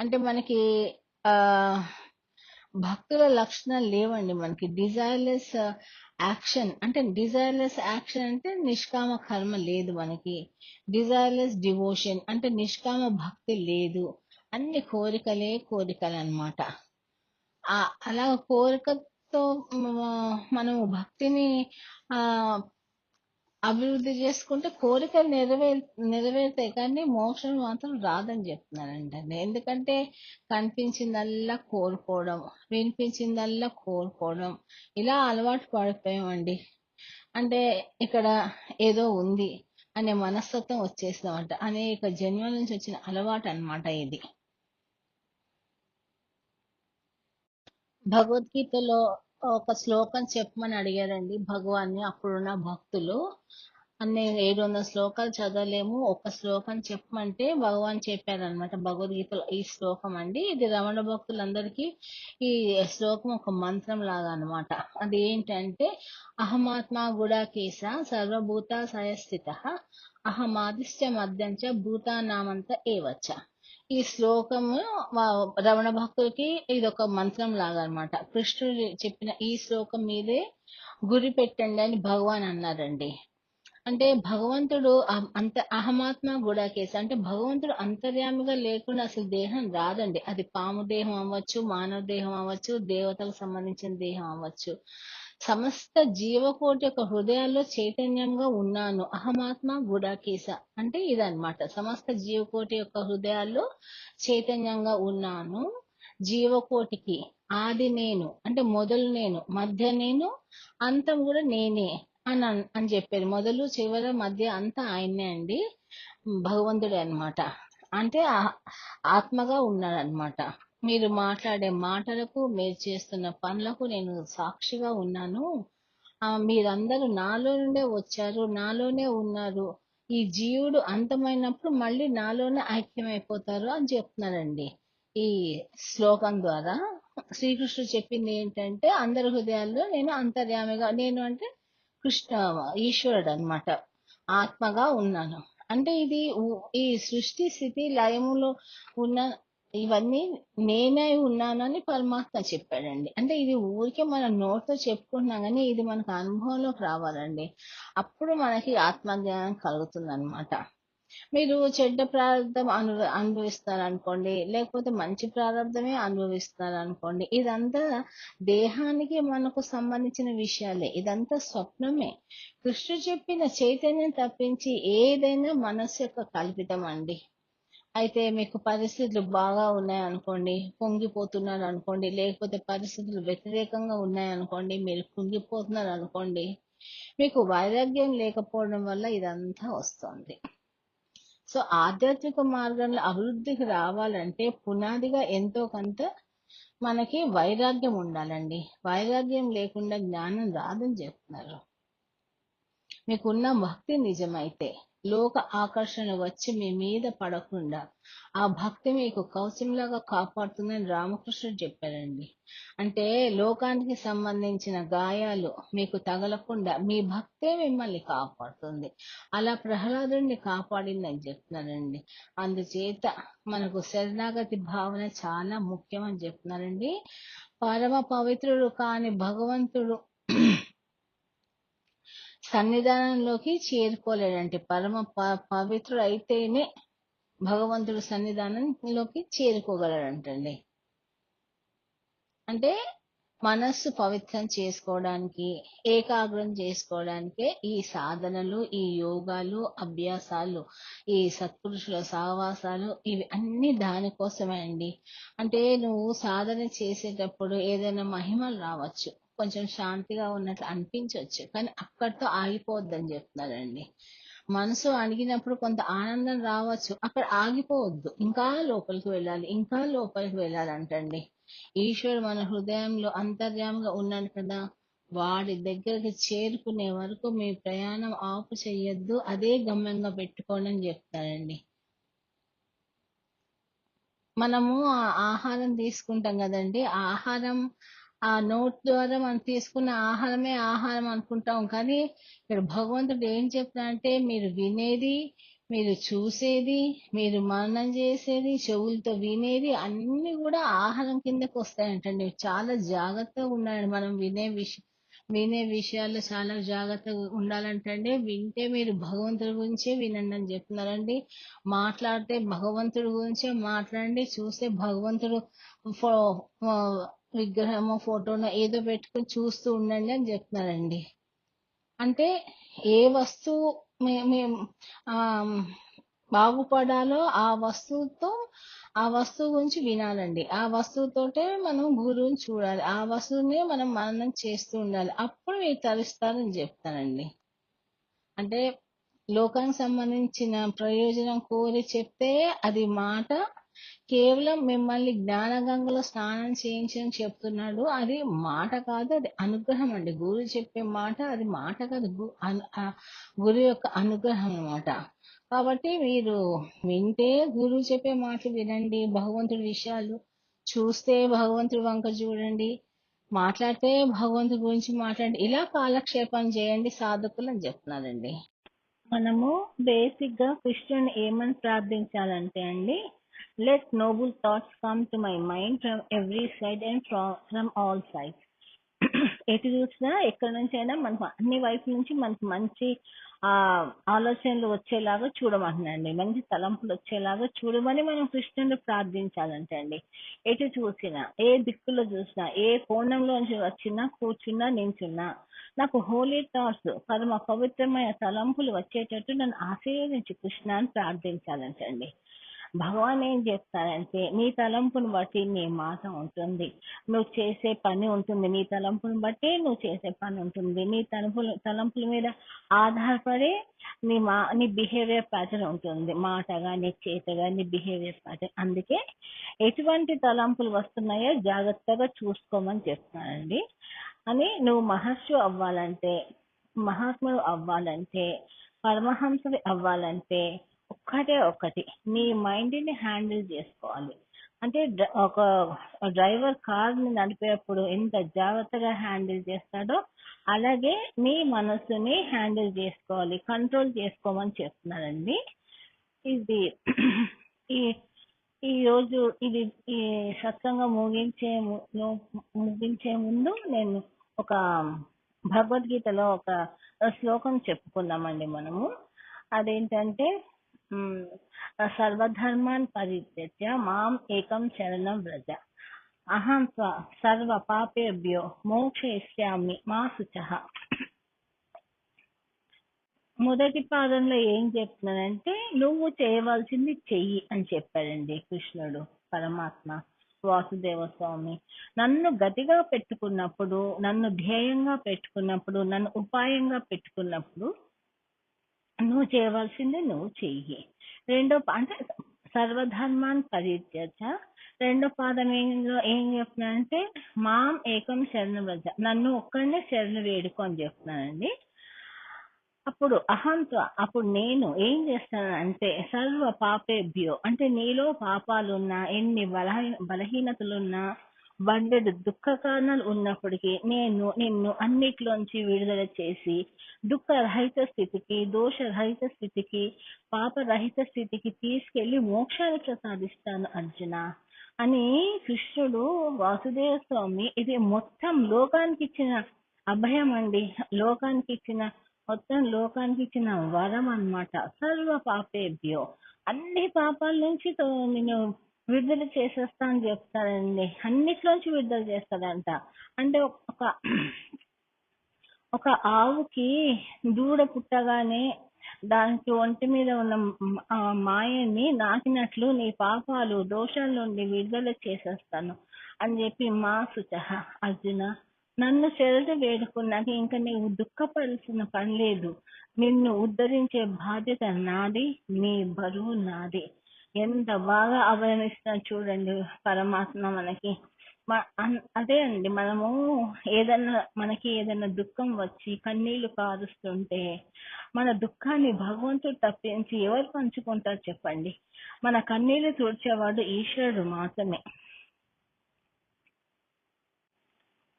అంటే మనకి ఆ భక్తుల లక్షణాలు లేవండి మనకి. డిజైర్లెస్ యాక్షన్ అంటే నిష్కామ కర్మ లేదు మనకి. డిజైర్లెస్ డివోషన్ అంటే నిష్కామ భక్తి లేదు. అన్ని కోరికలు అన్నమాట. అలా కోరికతో మనము భక్తిని ఆ అభివృద్ధి చేసుకుంటే కోరికలు నెరవేరుతాయి కానీ మోక్షం మాత్రం రాదని చెప్తున్నానండి. ఎందుకంటే కనిపించిందల్లా కోరుకోవడం, వినిపించిందల్లా కోరుకోవడం, ఇలా అలవాటు పడిపోయామండి. అంటే ఇక్కడ ఏదో ఉంది అనే మనస్తత్వం వచ్చేసిందన్నమాట. అనేక జన్మల నుంచి వచ్చిన అలవాటు అన్నమాట ఇది. భగవద్గీతలో ఒక శ్లోకం చెప్పమని అడిగారండి భగవాన్ని అప్పుడున్న భక్తులు. అన్ని 700 శ్లోకాలు చదవలేము, ఒక శ్లోకం చెప్పమంటే భగవాన్ చెప్పారనమాట. భగవద్గీతలో ఈ శ్లోకం అండి, ఇది రమణ భక్తులందరికీ ఈ శ్లోకం ఒక మంత్రం లాగా అనమాట. అది ఏంటంటే, అహమాత్మ గుడాకేశ సర్వభూత సయస్థిత అహమాదిశ్చ మధ్యంచ భూతానామంత ఏవచ్చ. ఈ శ్లోకము రమణ భక్తులకి ఇది ఒక మంత్రం లాగా అనమాట. కృష్ణుడు చెప్పిన ఈ శ్లోకం మీదే గురి పెట్టండి అని భగవాన్ అన్నారండి. అంటే భగవంతుడు అంత అహమాత్మ గుడాకేశ అంటే భగవంతుడు అంతర్యామిగా లేకుండా అసలు దేహం రాదండి. అది పాము దేహం అవ్వచ్చు, మానవ దేహం అవ్వచ్చు, దేవతలకు సంబంధించిన దేహం అవ్వచ్చు. సమస్త జీవకోటి యొక్క హృదయాల్లో చైతన్యంగా ఉన్నాను. అహమాత్మ గుడాకేశ అంటే ఇదన్నమాట. సమస్త జీవకోటి యొక్క హృదయాల్లో చైతన్యంగా ఉన్నాను. జీవకోటికి ఆది నేను అంటే మొదలు నేను, మధ్య నేను, అంతం కూడా నేనే అని చెప్పేది. మొదలు చివర మధ్య అంతా ఆయన్నే అండి, భగవంతుడే అన్నమాట. అంటే ఆత్మగా ఉన్నాడు అనమాట. మీరు మాట్లాడే మాటలకు, మీరు చేస్తున్న పనులకు నేను సాక్షిగా ఉన్నాను. మీరందరూ నాలో నుండే వచ్చారు, నాలోనే ఉన్నారు. ఈ జీవుడు అంతమైనప్పుడు మళ్ళీ నాలోనే ఐక్యమైపోతారు అని చెప్తున్నారండి ఈ శ్లోకం ద్వారా. శ్రీకృష్ణుడు చెప్పింది ఏంటంటే, అందరి హృదయాల్లో నేను అంతర్యామిగా, నేను అంటే ఈశ్వరుడు అన్నమాట, ఆత్మగా ఉన్నాను. అంటే ఇది ఈ సృష్టి స్థితి లయములో ఉన్న ఇవన్నీ నేనే ఉన్నానని పరమాత్మ చెప్పాడండి. అంటే ఇది ఊరికే మన నోటితో చెప్పుకుంటున్నాం కానీ ఇది మనకు అనుభవంలోకి రావాలండి. అప్పుడు మనకి ఆత్మజ్ఞానం కలుగుతుంది అనమాట. మీరు చెడ్డ ప్రారంధం అనుభవిస్తారనుకోండి, లేకపోతే మంచి ప్రారంధమే అనుభవిస్తారనుకోండి, ఇదంతా దేహానికి మనకు సంబంధించిన విషయాలే, ఇదంతా స్వప్నమే. కృష్ణుడు చెప్పిన చైతన్యం తప్పించి ఏదైనా మనస్సు యొక్క కల్పితం అండి. అయితే మీకు పరిస్థితులు బాగా ఉన్నాయనుకోండి, పొంగిపోతున్నారు అనుకోండి, లేకపోతే పరిస్థితులు వ్యతిరేకంగా ఉన్నాయనుకోండి, మీరు కుంగిపోతున్నారు అనుకోండి, మీకు వైరాగ్యం లేకపోవడం వల్ల ఇదంతా వస్తుంది. సో ఆధ్యాత్మిక మార్గంలో అభివృద్ధికి రావాలంటే పునాదిగా ఎంతో కొంత మనకి వైరాగ్యం ఉండాలండి. వైరాగ్యం లేకుండా జ్ఞానం రాదని చెప్తున్నారు. మీకున్న భక్తి నిజమైతే లోక ఆకర్షణ వచ్చి మీ మీద పడకుండా ఆ భక్తి మీకు కవచంలాగా కాపాడుతుందని రామకృష్ణుడు చెప్పారండి. అంటే లోకానికి సంబంధించిన గాయాలు మీకు తగలకుండా మీ భక్తే మిమ్మల్ని కాపాడుతుంది. అలా ప్రహ్లాదుడిని కాపాడిందని చెప్తున్నారండి. అందుచేత మనకు శరణాగతి భావన చాలా ముఖ్యం అని చెప్తున్నారండి. పరమ పవిత్రుడు కాని భగవంతుడు సన్నిధానంలోకి చేరుకోలేడంటే, పరమ పవిత్రుడు అయితేనే భగవంతుడు సన్నిధానంలోకి చేరుకోగలడంటండి. అంటే మనస్సు పవిత్రం చేసుకోవడానికి, ఏకాగ్రం చేసుకోవడానికే ఈ సాధనలు, ఈ యోగాలు, అభ్యాసాలు, ఈ సత్పురుషుల సహవాసాలు, ఇవి అన్ని దానికోసమే అండి. అంటే నువ్వు సాధన చేసేటప్పుడు ఏదైనా మహిమలు రావచ్చు, కొంచెం శాంతిగా ఉన్నట్లు అనిపించవచ్చు, కానీ అక్కడితో ఆగిపోవద్దని చెప్తున్నారండి. మనసు అడిగినప్పుడు కొంత ఆనందం రావచ్చు, అక్కడ ఆగిపోవద్దు, ఇంకా లోపలికి వెళ్ళాలి, ఇంకా లోపలికి వెళ్ళాలంటండి. ఈశ్వరుడు మన హృదయంలో అంతర్యామిగా ఉన్నాడు కదా, వాడి దగ్గరికి చేరుకునే వరకు మీ ప్రయాణం ఆపు చెయ్యొద్దు, అదే గమ్యంగా పెట్టుకోండి అని చెప్తారండి. మనము ఆహారం తీసుకుంటాం కదండి, ఆ ఆహారం ఆ నోట్ ద్వారా మనం తీసుకున్న ఆహారమే ఆహారం అనుకుంటాం. కానీ ఇక్కడ భగవంతుడు ఏం చెప్తాడంటే, మీరు వినేది, మీరు చూసేది, మీరు మననం చేసేది, చెవులతో వినేది అన్ని కూడా ఆహారం కిందకి వస్తాయంటండి. చాలా జాగ్రత్తగా ఉండాలి. మనం వినే విషయాల్లో చాలా జాగ్రత్తగా ఉండాలంటే, వింటే మీరు భగవంతుడి గురించే వినండి అని చెప్తున్నారండి. మాట్లాడితే భగవంతుడి గురించే మాట్లాడండి, చూస్తే భగవంతుడు విగ్రహమో ఫోటోనో ఏదో పెట్టుకుని చూస్తూ ఉండండి అని చెప్తున్నారండి. అంటే ఏ వస్తువు బాగుపడాలో ఆ వస్తువు గురించి వినాలండి. ఆ వస్తువుతోటే మనం గురువుని చూడాలి, ఆ వస్తువునే మనం మననం చేస్తూ ఉండాలి, అప్పుడు మీరు తరుస్తారని చెప్తానండి. అంటే లోకానికి సంబంధించిన ప్రయోజనం కోరి చెప్తే అది మాట, కేవలం మిమ్మల్ని జ్ఞానగంగలో స్నానం చేయించని చెప్తున్నాడు. అది మాట కాదు, అది అనుగ్రహం అండి. గురువు చెప్పే మాట అది మాట కాదు, గురువు యొక్క అనుగ్రహం అన్నమాట. కాబట్టి మీరు వింటే గురువు చెప్పే మాటలు వినండి, భగవంతుడి విషయాలు చూస్తే భగవంతుడి వంక చూడండి, మాట్లాడితే భగవంతుడి గురించి మాట్లాడండి. ఇలా కాలక్షేపం చేయండి సాధకులు అని చెప్తున్నారండి. మనము బేసిక్ గా కృష్ణుని ఏమని ప్రార్థించాలంటే అండి, let noble thoughts come to my mind from every side and from all sides. ఎటు చూసినా ఎక్కడి నుంచి అయినా మనకు అన్ని వైపుల నుంచి మనకు మంచి ఆలోచనలు వచ్చేలాగా చూడమంటున్నాండి, మంచి తలంపులు వచ్చేలాగా చూడమని మనం కృష్ణుని ప్రార్థించాలంటే అండి. ఎటు చూసినా, ఏ దిక్కులో చూసినా, ఏ కోణంలోంచి వచ్చినా, కూర్చున్నా, నించున్నా నాకు హోలీ థాట్స్, పరమ పవిత్రమైన తలంపులు వచ్చేటట్టు నన్ను ఆశీర్వదించి కృష్ణ అని ప్రార్థించాలంటే అండి. భగవాన్ ఏం చెప్తారంటే, నీ తలంపుని బట్టి నీ మాట ఉంటుంది, నువ్వు చేసే పని ఉంటుంది, నీ తలంపుని బట్టి నువ్వు చేసే పని ఉంటుంది, నీ తలంపుల మీద ఆధారపడి నీ బిహేవియర్ ప్యాటర్న్ ఉంటుంది, మాట కానీ చేత కానీ బిహేవియర్ ప్యాటర్న్. అందుకే ఎటువంటి తలంపులు వస్తున్నాయో జాగ్రత్తగా చూసుకోమని చెప్తున్నానండి. అని నువ్వు మహర్షి అవ్వాలంటే, మహాత్ముడు అవ్వాలంటే, పరమహంసవి అవ్వాలంటే ఒక్కటే ఒకటి, నీ మైండ్ ని హ్యాండిల్ చేసుకోవాలి. అంటే ఒక డ్రైవర్ కార్ ని నడిపేటప్పుడు ఎంత జాగ్రత్తగా హ్యాండిల్ చేస్తాడో అలాగే నీ మనసుని హ్యాండిల్ చేసుకోవాలి, కంట్రోల్ చేసుకోమని చెప్తున్నారండి. ఇది ఈ ఈ రోజు ఇది ఈ సత్సంగం ముగించే ముందు నేను ఒక భగవద్గీతలో ఒక శ్లోకం చెప్పుకుందామండి మనము. అదేంటంటే, సర్వధర్మాన్ పరిత్యజ్య మాం ఏకం శరణం వ్రజ, అహం సర్వ పాపేభ్యో మోక్షయిష్యామి మా శుచః. మొదటి పాదంలో ఏం చెప్తున్నానంటే, నువ్వు చేయవలసింది చెయ్యి అని చెప్పాడండి కృష్ణుడు పరమాత్మ వాసుదేవ స్వామి. నన్ను గతిగా పెట్టుకున్నప్పుడు, నన్ను ధ్యేయంగా పెట్టుకున్నప్పుడు, నన్ను ఉపాయంగా పెట్టుకున్నప్పుడు నువ్వు చేయవలసింది నువ్వు చెయ్యి. రెండో అంటే సర్వధర్మాన్ పరిత్యజ, రెండో పాదం ఏం చెప్తున్నానంటే, మాం ఏకం శరణ వ్రజ, నన్ను ఒక్కడనే శరణ వేడుకో అని చెప్తున్నానండి. అప్పుడు అహంత్వ, అప్పుడు నేను ఏం చేస్తానంటే, సర్వ పాపేభ్యో, అంటే నీలో పాపాలున్నా, ఎన్ని బలహీనతలున్నా, బండెడు దుఃఖ కారణాలు ఉన్నప్పటికీ నేను నిన్ను అన్నిట్లోంచి విడుదల చేసి దుఃఖరహిత స్థితికి, దోషరహిత స్థితికి, పాపరహిత స్థితికి తీసుకెళ్లి మోక్షాన్ని ప్రసాదిస్తాను అర్జున అని కృష్ణుడు వాసుదేవ స్వామి, ఇది మొత్తం లోకానికి ఇచ్చిన అభయం అండి, మొత్తం లోకానికి ఇచ్చిన వరం అన్నమాట. సర్వ పాపేభ్యో, అన్ని పాపాల నుంచి నేను విడుదల చేసేస్తా అని చెప్తారండి, అన్నిట్లోంచి విడుదల చేస్తాడంట. అంటే ఒక ఆవుకి దూడ పుట్టగానే దానికి ఒంటి మీద ఉన్న మాయని నాకినట్లు నీ పాపాలు దోషాల నుండి విడుదల చేసేస్తాను అని చెప్పి మా శుచః అర్జున, నన్ను శరణ వేడుకున్నాక ఇంకా నీవు దుఃఖపడాల్సిన పని లేదు, నిన్ను ఉద్ధరించే బాధ్యత నాది, నీ బరువు నాది. ఎంత బాగా అభయమిస్తున్నా చూడండి పరమాత్మ మనకి. అదే అండి, మనకి ఏదైనా దుఃఖం వచ్చి కన్నీళ్లు కారుస్తుంటే మన దుఃఖాన్ని భగవంతుడు తప్పించి ఎవరు పంచుకుంటారు చెప్పండి? మన కన్నీళ్లు తుడిచేవాడు ఈశ్వరుడు మాత్రమే.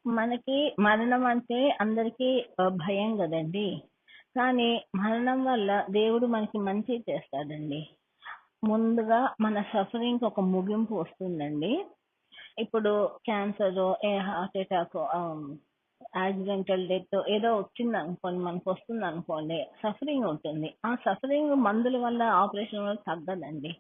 మనకి మరణం అంటే అందరికీ భయం కదండి, కానీ మరణం వల్ల దేవుడు మనకి మంచి చేస్తాడండి. ముందుగా మన సఫరింగ్ ఒక ముగింపు వస్తుందండి. ఇప్పుడు cancer, heart attack, accidental death ఏదో వచ్చింది అనుకోండి, మనకు వస్తుంది అనుకోండి, సఫరింగ్ ఉంటుంది. ఆ సఫరింగ్ మందుల వల్ల, ఆపరేషన్ వల్ల తగ్గదండి.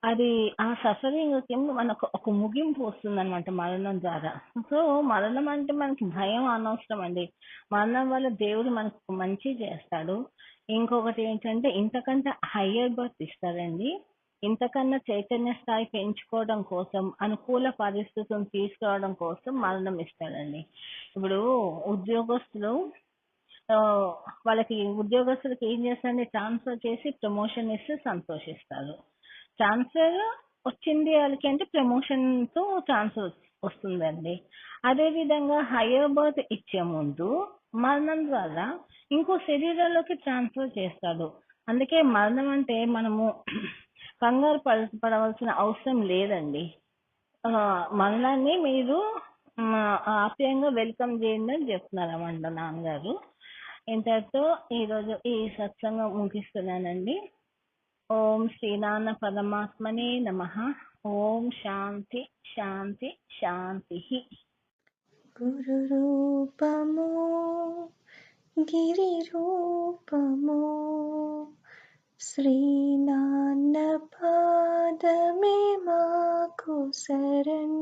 అది ఆ సఫరింగ్ కి మనకు ఒక ముగింపు వస్తుంది అనమాట మరణం ద్వారా. సో మరణం అంటే మనకి భయం అనవసరం అండి, మరణం వల్ల దేవుడు మనకు మంచి చేస్తాడు. ఇంకొకటి ఏంటంటే, ఇంతకంటే హయ్యర్ బర్త్ ఇస్తారండి, ఇంతకన్నా చైతన్య స్థాయి పెంచుకోవడం కోసం, అనుకూల పరిస్థితులను తీసుకురావడం కోసం మరణం ఇస్తాడండి. ఇప్పుడు ఉద్యోగస్తులకి ఏం చేస్తారంటే, ట్రాన్స్ఫర్ చేసి ప్రమోషన్ ఇస్తే సంతోషిస్తారు. ట్రాన్స్ఫర్ వచ్చింది వాళ్ళకి అంటే ప్రమోషన్తో ఛాన్స్ వస్తుందండి. అదేవిధంగా హయ్యర్ బర్త్ ఇచ్చే ముందు మరణం ద్వారా ఇంకో శరీరంలోకి ట్రాన్స్ఫర్ చేస్తాడు. అందుకే మరణం అంటే మనము కంగారు పడవలసిన అవసరం లేదండి. మరణాన్ని మీరు ఆప్యాయంగా వెల్కమ్ చేయండి అని చెప్తున్నారు అన్నమాట నాన్నగారు. ఇంతటితో ఈరోజు ఈ సత్సంగం ముగిస్తున్నానండి. ఓం శ్రీనాన్న పరమాత్మనే నమః. ఓం శాంతి శాంతి శాంతి. గురు రూపము గిరి రూపము శ్రీనాన్న పాదమే మాకు శరణ్.